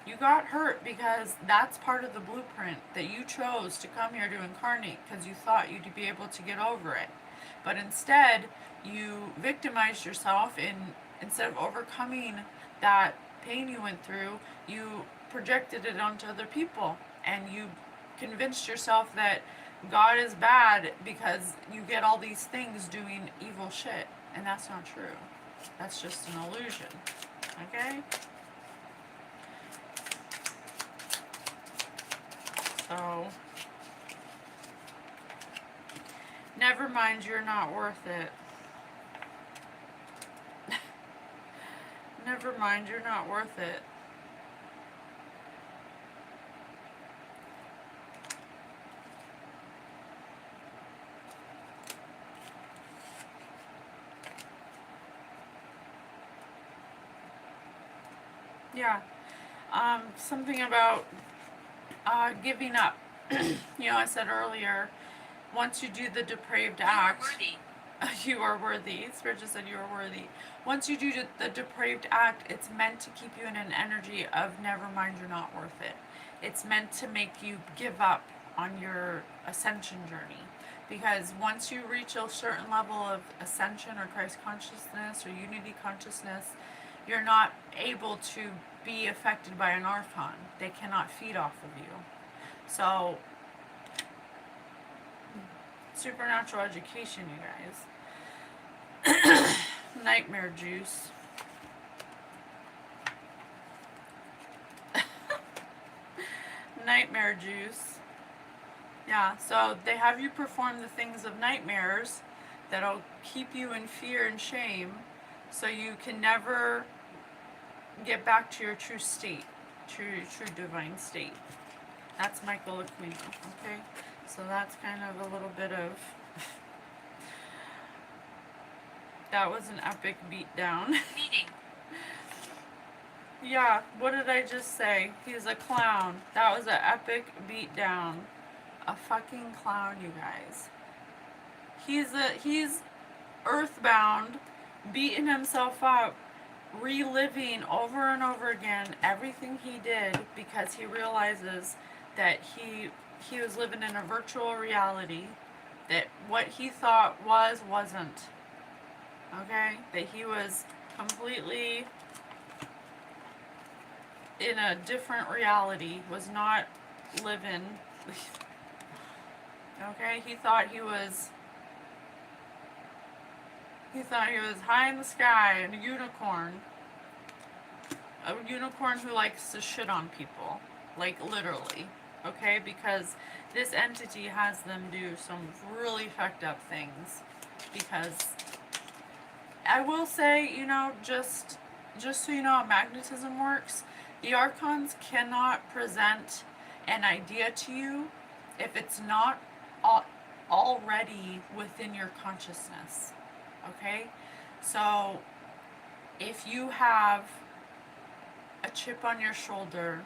You got hurt because that's part of the blueprint that you chose to come here to incarnate because you thought you'd be able to get over it. But instead, you victimized yourself instead of overcoming that pain you went through, you projected it onto other people and you convinced yourself that God is bad because you get all these things doing evil shit. And that's not true. That's just an illusion. Okay? So, never mind, you're not worth it. Never mind, you're not worth it. Yeah. Something about giving up. You know, I said earlier, once you do the depraved act, you are worthy. Spirit just said you are worthy. Once you do the depraved act, it's meant to keep you in an energy of never mind, you're not worth it. It's meant to make you give up on your ascension journey. Because once you reach a certain level of ascension or Christ consciousness or unity consciousness, you're not able to be affected by an archon. They cannot feed off of you. So, supernatural education, you guys. Nightmare juice. Nightmare juice. Yeah, so they have you perform the things of nightmares that'll keep you in fear and shame so you can never get back to your true state, true divine state. That's Michael Aquino, okay? So that's kind of a little bit of... That was an epic beatdown. Meeting. Yeah, what did I just say? He's a clown. That was an epic beatdown. A fucking clown, you guys. He's earthbound, beating himself up, reliving over and over again everything he did because he realizes that he was living in a virtual reality, that what he thought wasn't. Okay? That he was completely in a different reality, was not living. Okay? He thought he was high in the sky and a unicorn. A unicorn who likes to shit on people. Like, literally. Okay? Because this entity has them do some really fucked up things. Because I will say, you know, just so you know how magnetism works, the archons cannot present an idea to you if it's not already within your consciousness. Okay? So, if you have a chip on your shoulder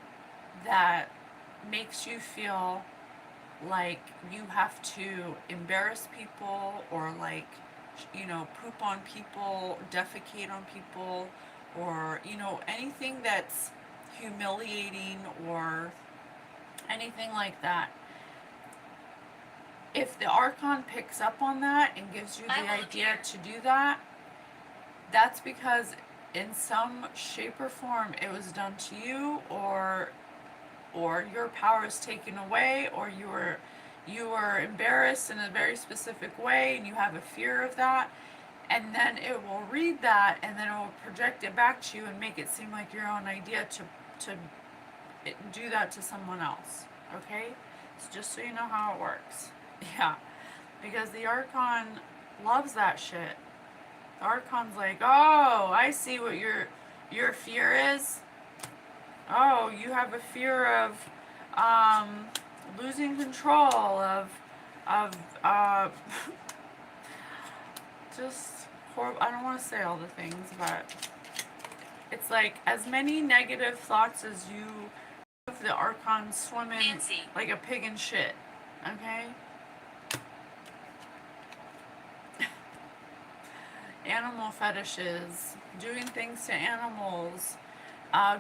that makes you feel like you have to embarrass people or like, you know, poop on people, defecate on people, or, you know, anything that's humiliating or anything like that. If the archon picks up on that and gives you the idea to do that, that's because in some shape or form it was done to you, or your power is taken away, or you were embarrassed in a very specific way and you have a fear of that, and then it will read that and then it will project it back to you and make it seem like your own idea to do that to someone else. Okay? So just so you know how it works. Yeah. Because the archon loves that shit. The archon's like, oh, I see what your fear is. Oh, you have a fear of losing control, of just horrible. I don't want to say all the things, but it's like as many negative thoughts as you have, the archon swimming Fancy. like a pig in shit. Okay? Animal fetishes, doing things to animals,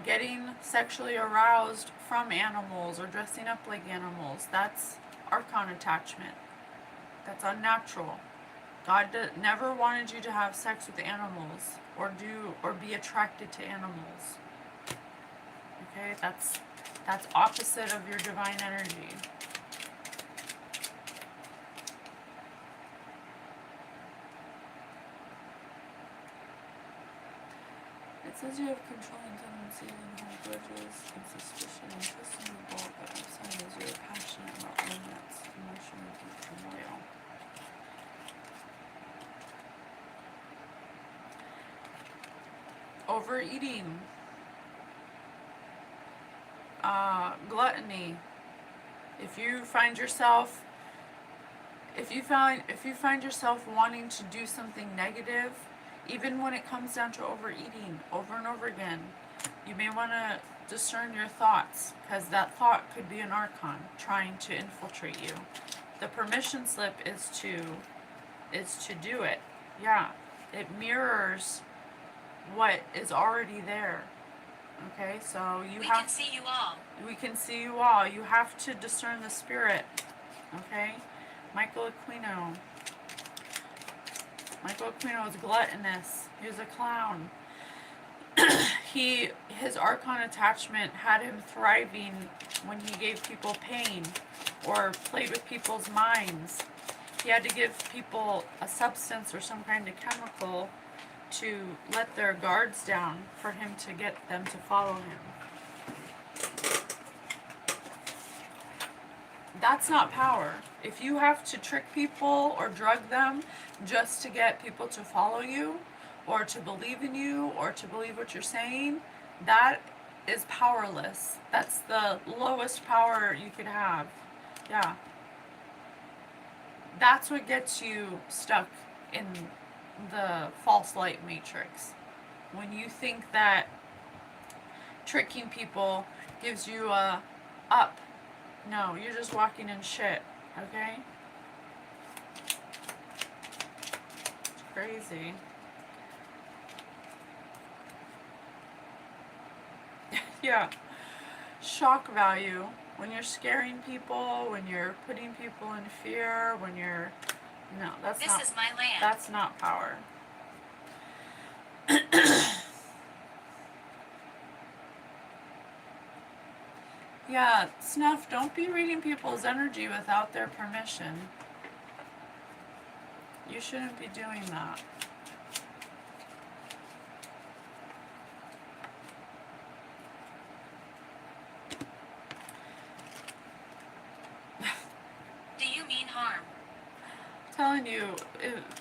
getting sexually aroused from animals or dressing up like animals. That's archon attachment. That's unnatural. God never wanted you to have sex with animals or be attracted to animals. Okay, that's opposite of your divine energy. says you have controlling tendencies and hold grudges and suspicion and trust in the ball, but outside is you're passionate about romance, emotional deep and loyal. Overeating, gluttony. If you find yourself yourself wanting to do something negative, even when it comes down to overeating over and over again, you may want to discern your thoughts, because that thought could be an archon trying to infiltrate you. The permission slip is to do it. Yeah, it mirrors what is already there. Okay, so we can see you all. We can see you all. You have to discern the spirit. Okay, Michael Aquino. Michael Aquino was gluttonous. He was a clown. His archon attachment had him thriving when he gave people pain or played with people's minds. He had to give people a substance or some kind of chemical to let their guards down for him to get them to follow him. That's not power. If you have to trick people or drug them just to get people to follow you or to believe in you or to believe what you're saying, that is powerless. That's the lowest power you could have. Yeah. That's what gets you stuck in the false light matrix. When you think that tricking people gives you a up. No, you're just walking in shit, okay? It's crazy. Yeah. Shock value. When you're scaring people, when you're putting people in fear, when you're... No, that's This not... is my land. That's not power. Yeah, Snuff, don't be reading people's energy without their permission. You shouldn't be doing that. Do you mean harm? I'm telling you,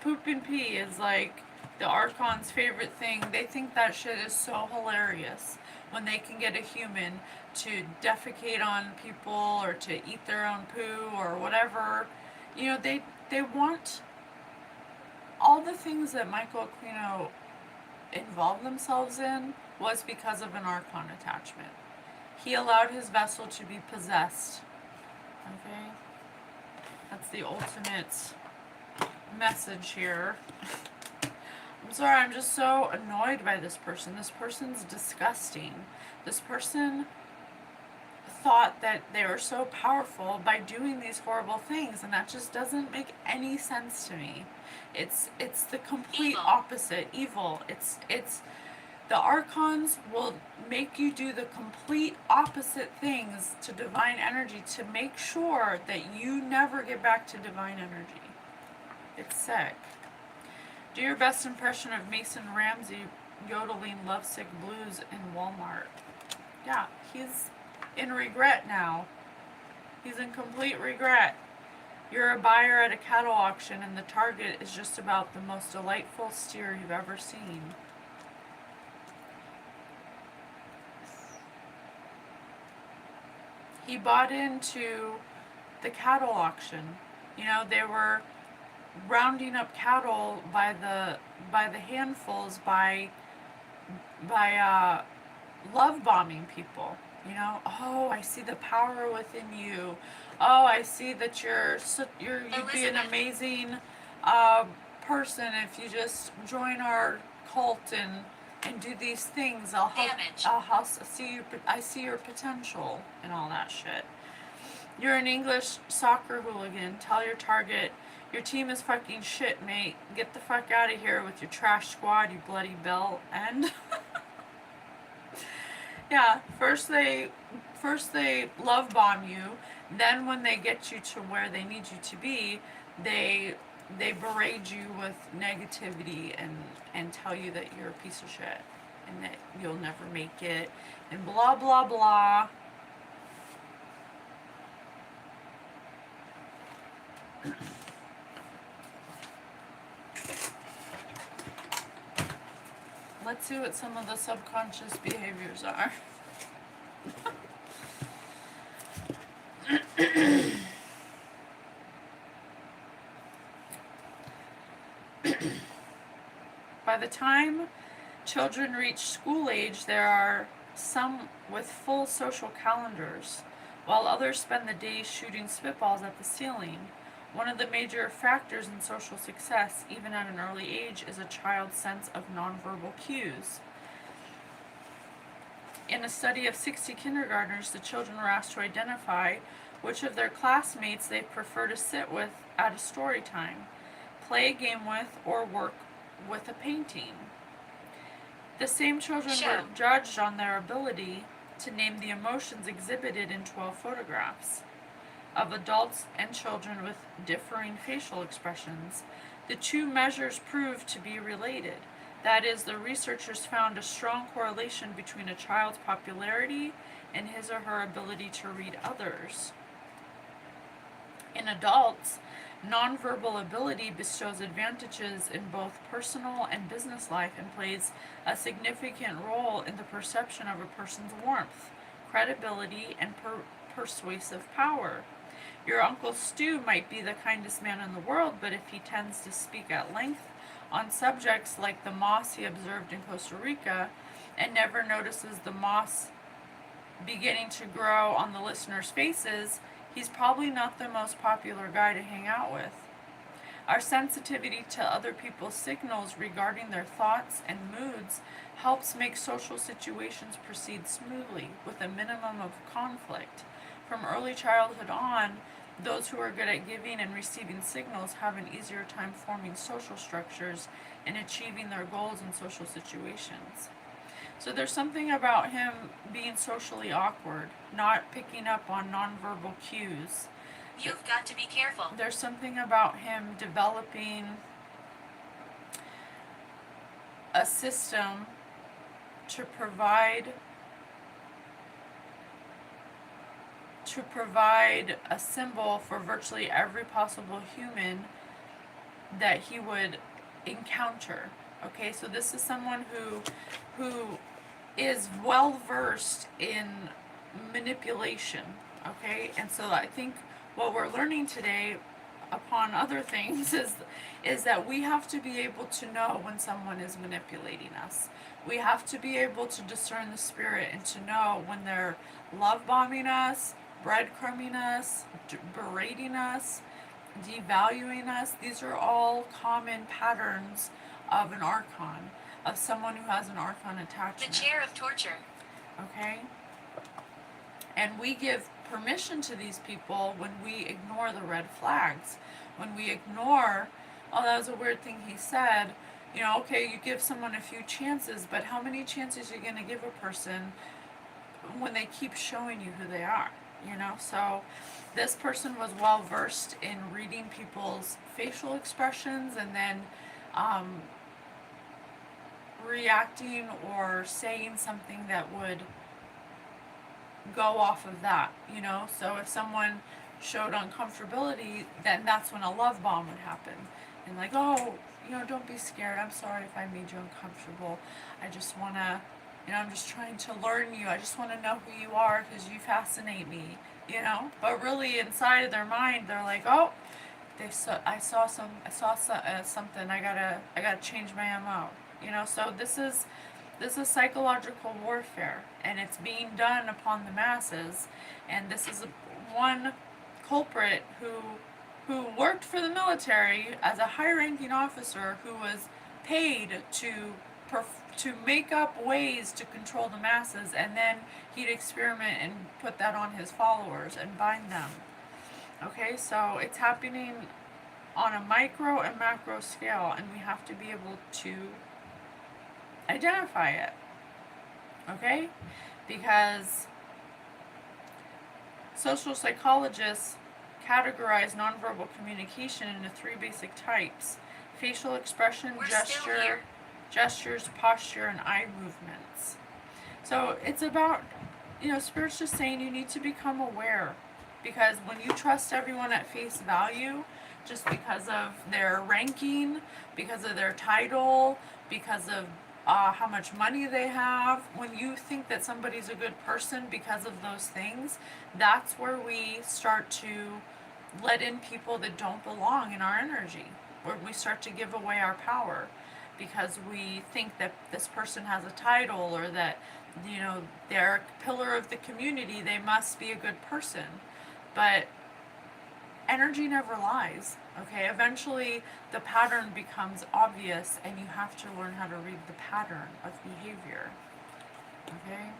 poop and pee is like the Archon's favorite thing. They think that shit is so hilarious when they can get a human to defecate on people or to eat their own poo or whatever. You know, they want all the things that Michael Aquino involved themselves in was because of an Archon attachment. He allowed his vessel to be possessed. Okay? That's the ultimate message here. I'm sorry, I'm just so annoyed by this person. This person's disgusting. This person thought that they were so powerful by doing these horrible things, and that just doesn't make any sense to me. It's the complete Evil. opposite. Evil. It's the Archons will make you do the complete opposite things to divine energy to make sure that you never get back to divine energy. It's sick. Do your best impression of Mason Ramsey yodeling Lovesick Blues in Walmart. Yeah, he's in regret now. He's in complete regret. You're a buyer at a cattle auction and the target is just about the most delightful steer you've ever seen. He bought into the cattle auction. You know, they were rounding up cattle by the handfuls by love bombing people. You know, oh, I see the power within you. Oh, I see that you'd be an amazing person if you just join our cult and do these things. I see your potential and all that shit. You're an English soccer hooligan. Tell your target, your team is fucking shit, mate. Get the fuck out of here with your trash squad, you bloody bell end. Yeah, first they love bomb you, then when they get you to where they need you to be, they berate you with negativity and tell you that you're a piece of shit. and that you'll never make it, and blah, blah, blah. Let's see what some of the subconscious behaviors are. By the time children reach school age, there are some with full social calendars, while others spend the days shooting spitballs at the ceiling. One of the major factors in social success, even at an early age, is a child's sense of nonverbal cues. In a study of 60 kindergartners, the children were asked to identify which of their classmates they prefer to sit with at a story time, play a game with, or work with a painting. The same children were judged on their ability to name the emotions exhibited in 12 photographs of adults and children with differing facial expressions. The two measures proved to be related. That is, the researchers found a strong correlation between a child's popularity and his or her ability to read others. In adults, nonverbal ability bestows advantages in both personal and business life and plays a significant role in the perception of a person's warmth, credibility, and persuasive power. Your Uncle Stu might be the kindest man in the world, but if he tends to speak at length on subjects like the moss he observed in Costa Rica and never notices the moss beginning to grow on the listeners' faces, he's probably not the most popular guy to hang out with. Our sensitivity to other people's signals regarding their thoughts and moods helps make social situations proceed smoothly with a minimum of conflict. From early childhood on, those who are good at giving and receiving signals have an easier time forming social structures and achieving their goals in social situations. So there's something about him being socially awkward, not picking up on nonverbal cues. You've got to be careful. There's something about him developing a system to provide a symbol for virtually every possible human that he would encounter. Okay, so this is someone who is well versed in manipulation. Okay, and so I think what we're learning today, upon other things, is that we have to be able to know when someone is manipulating us. We have to be able to discern the spirit and to know when they're love bombing us, breadcrumbing us, berating us, devaluing us. These are all common patterns of an archon, of someone who has an archon attachment. The chair of torture. Okay? And we give permission to these people when we ignore the red flags. When we ignore, oh, that was a weird thing he said. You know, okay, you give someone a few chances, but how many chances are you going to give a person when they keep showing you who they are? You know, so this person was well versed in reading people's facial expressions and then reacting or saying something that would go off of that, you know. So if someone showed uncomfortability, then that's when a love bomb would happen. And like, oh, you know, don't be scared. I'm sorry if I made you uncomfortable. I just want to, you know, I'm just trying to learn you. I just want to know who you are because you fascinate me, you know. But really inside of their mind, they're like, oh, I saw something. I gotta change my MO, you know. So this is psychological warfare, and it's being done upon the masses. And this is one culprit who worked for the military as a high-ranking officer who was paid to make up ways to control the masses, and then he'd experiment and put that on his followers and bind them. Okay, so it's happening on a micro and macro scale, and we have to be able to identify it. Okay? Because social psychologists categorize nonverbal communication into three basic types: facial expression, We're still gesture, here. gestures, posture, and eye movements. So it's about, Spirit's just saying you need to become aware. Because when you trust everyone at face value, just because of their ranking, because of their title, because of how much money they have, when you think that somebody's a good person because of those things, that's where we start to let in people that don't belong in our energy, where we start to give away our power because we think that this person has a title, or that they're a pillar of the community, they must be a good person. But energy never lies. Okay, eventually the pattern becomes obvious and you have to learn how to read the pattern of behavior. Okay.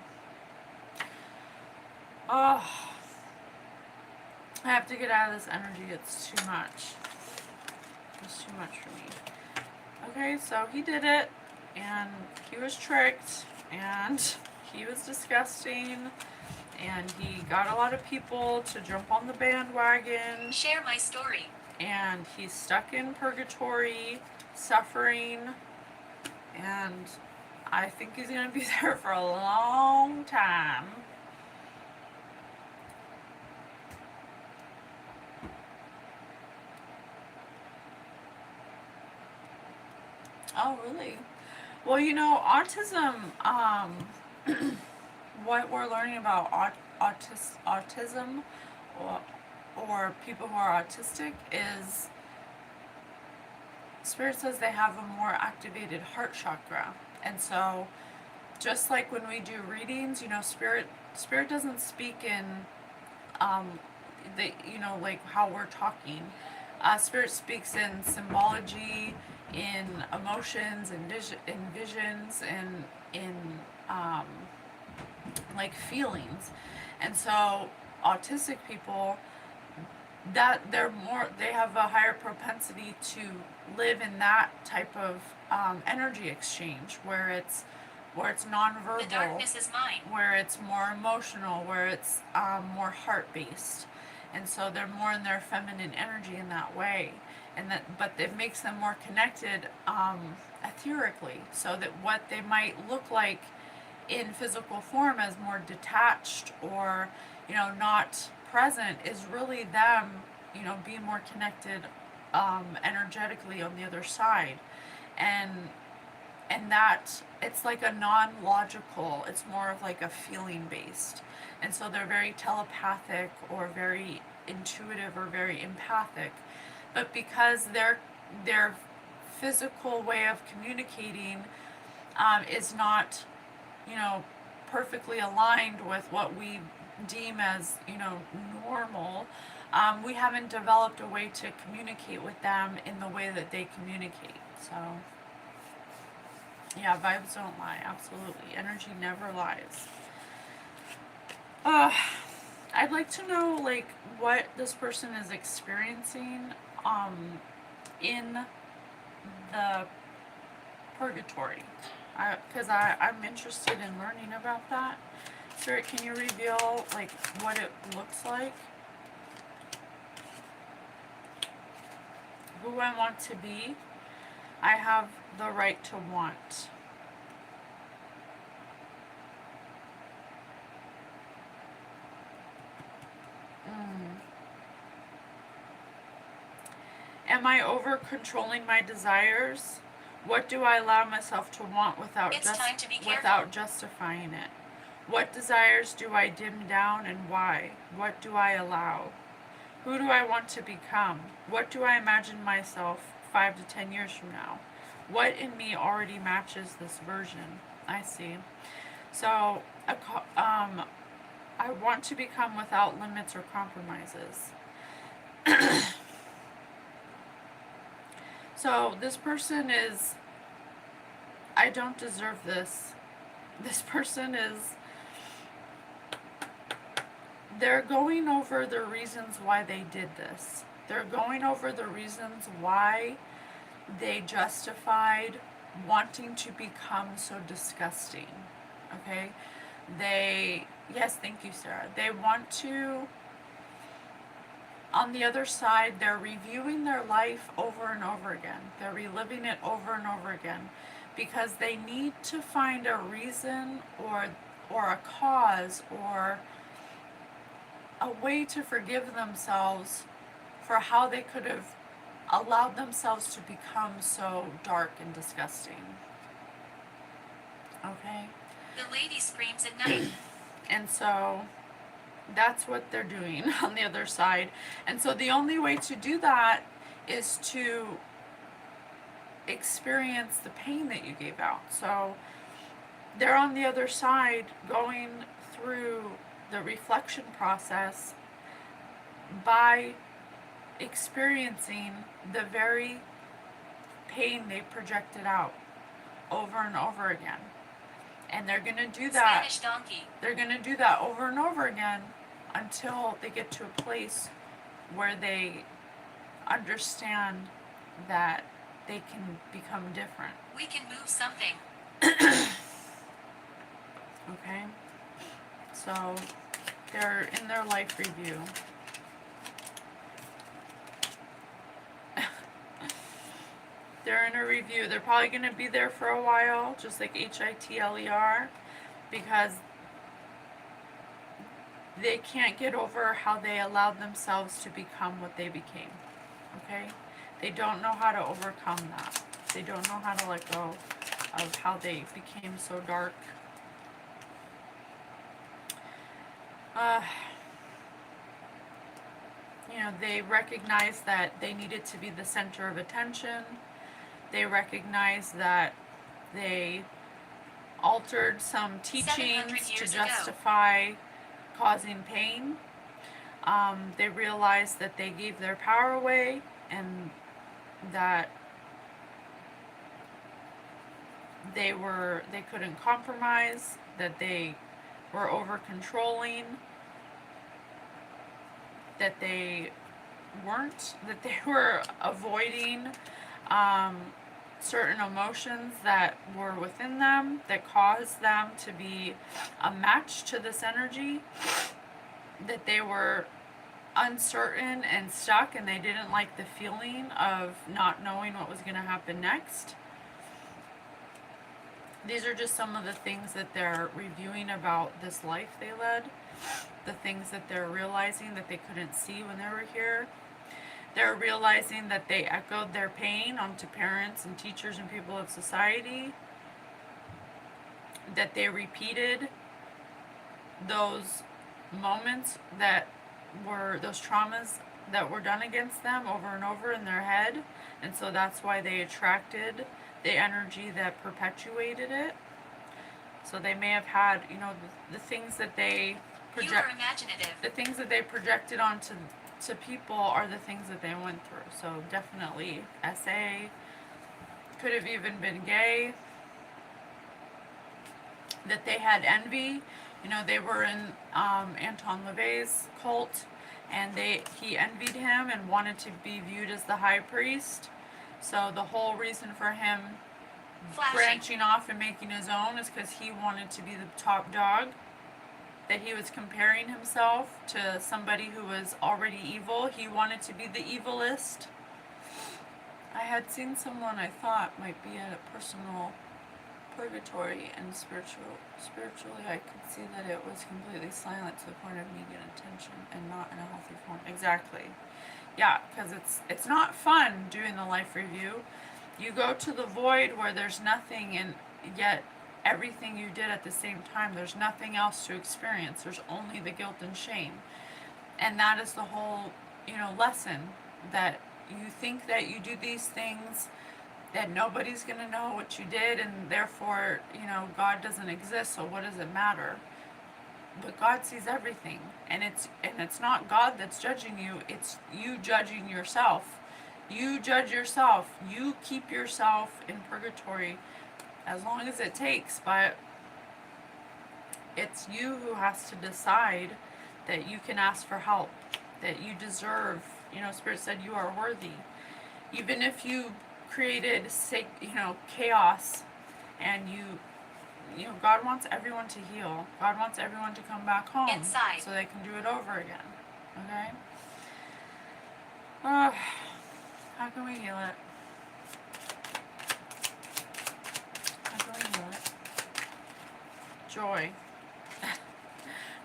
Oh, I have to get out of this energy. It's too much. It's too much for me. Okay, so he did it, and he was tricked, and he was disgusting, and he got a lot of people to jump on the bandwagon. Share my story. And he's stuck in purgatory, suffering, and I think he's going to be there for a long time. Oh, really? Well, autism, what we're learning about autism, or people who are autistic, is Spirit says they have a more activated heart chakra. And so, just like when we do readings, Spirit doesn't speak in, like how we're talking. Spirit speaks in symbology, in emotions, and visions, and in like feelings. And so autistic people, that they have a higher propensity to live in that type of energy exchange, where it's nonverbal, The darkness is mine. where it's more emotional, where it's more heart based, and so they're more in their feminine energy in that way, but it makes them more connected etherically, so that what they might look like in physical form as more detached or not present is really them being more connected energetically on the other side, and that it's like a non-logical, it's more of like a feeling based, and so they're very telepathic or very intuitive or very empathic, but because their physical way of communicating is not perfectly aligned with what we deem as normal, we haven't developed a way to communicate with them in the way that they communicate. So yeah, vibes don't lie. Absolutely, energy never lies. I'd like to know like what this person is experiencing in the purgatory, because I'm interested in learning about that. Spirit, can you reveal like what it looks like? Who I want to be. I have the right to want. Am I over controlling my desires? What do I allow myself to want without justifying it? What desires do I dim down and why? What do I allow? Who do I want to become? What do I imagine myself 5 to 10 years from now? What in me already matches this version? I see. So, I want to become without limits or compromises. So, this person is, I don't deserve this. This person is, they're going over the reasons why they did this. They're going over the reasons why they justified wanting to become so disgusting. Okay? Yes, thank you, Sarah. They want to, on the other side, they're reviewing their life over and over again. They're reliving it over and over again because they need to find a reason or a cause or a way to forgive themselves for how they could have allowed themselves to become so dark and disgusting. Okay? The lady screams at night. And so that's what they're doing on the other side. And so the only way to do that is to experience the pain that you gave out. So they're on the other side going through the reflection process by experiencing the very pain they projected out over and over again. And they're going to do that. Spanish donkey. They're going to do that over and over again until they get to a place where they understand that they can become different. We can move something. Okay? So they're in their life review. They're in a review. They're probably going to be there for a while, just like HITLER, because they can't get over how they allowed themselves to become what they became. Okay? They don't know how to overcome that. They don't know how to let go of how they became so dark. They recognized that they needed to be the center of attention. They recognized that they altered some teachings to justify causing pain. They realized that they gave their power away and that they couldn't compromise, that they were over controlling, that they were avoiding certain emotions that were within them that caused them to be a match to this energy, that they were uncertain and stuck and they didn't like the feeling of not knowing what was going to happen next. These are just some of the things that they're reviewing about this life they led, the things that they're realizing that they couldn't see when they were here. They're realizing that they echoed their pain onto parents and teachers and people of society, that they repeated those moments that were those traumas that were done against them over and over in their head, and so that's why they attracted the energy that perpetuated it. So they may have had, the things that they You are imaginative. the things that they projected onto people are the things that they went through. So definitely SA, could have even been gay, that they had envy. They were in Anton LaVey's cult, and he envied him and wanted to be viewed as the high priest. So the whole reason for him branching off and making his own is because he wanted to be the top dog, that he was comparing himself to somebody who was already evil. He wanted to be the evilest. I had seen someone I thought might be in a personal purgatory, and spiritually I could see that it was completely silent to the point of needing attention and not in a healthy form. Exactly. Yeah, because it's not fun doing the life review. You go to the void where there's nothing, and yet everything you did at the same time, there's nothing else to experience. There's only the guilt and shame. And that is the whole, lesson, that you think that you do these things, that nobody's going to know what you did, and therefore, God doesn't exist, so what does it matter? But God sees everything, and it's not God that's judging you, it's you judging yourself. You judge yourself. You keep yourself in purgatory as long as it takes, but it's you who has to decide that you can ask for help, that you deserve, Spirit said you are worthy. Even if you created, chaos, and God wants everyone to heal. God wants everyone to come back home Inside. so they can do it over again. Okay? How can we heal it? don't know it. Joy.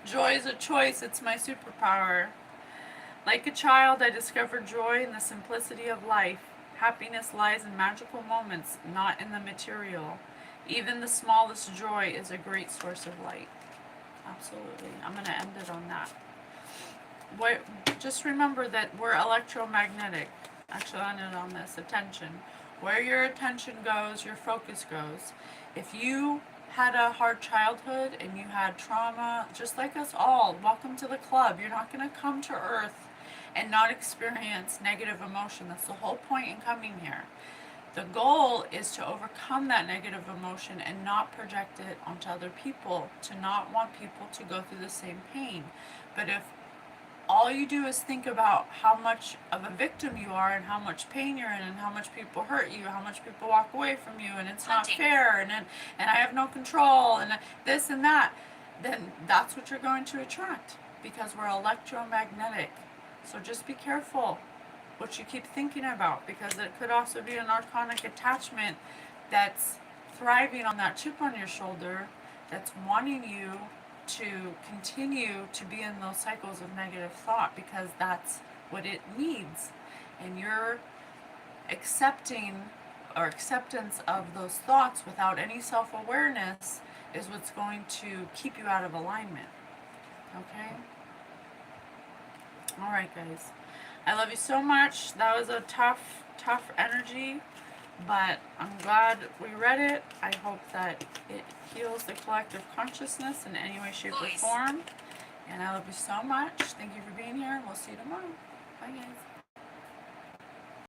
Joy is a choice. It's my superpower. Like a child, I discovered joy in the simplicity of life. Happiness lies in magical moments, not in the material. Even the smallest joy is a great source of light. Absolutely. I'm going to end it on that. Just remember that we're electromagnetic. Actually, I'll end it on this. Attention. Where your attention goes, your focus goes. If you had a hard childhood and you had trauma, just like us all, welcome to the club. You're not going to come to Earth and not experience negative emotion. That's the whole point in coming here. The goal is to overcome that negative emotion and not project it onto other people, to not want people to go through the same pain. But if all you do is think about how much of a victim you are and how much pain you're in and how much people hurt you, how much people walk away from you and it's not fair and I have no control and this and that, then that's what you're going to attract, because we're electromagnetic. So just be careful what you keep thinking about, because it could also be an archonic attachment that's thriving on that chip on your shoulder, that's wanting you to continue to be in those cycles of negative thought, because that's what it needs. And your accepting or acceptance of those thoughts without any self-awareness is what's going to keep you out of alignment. Okay? Alright, guys. I love you so much. That was a tough energy, but I'm glad we read it. I hope that it heals the collective consciousness in any way, shape, or form. And I love you so much. Thank you for being here. We'll see you tomorrow. Bye, guys.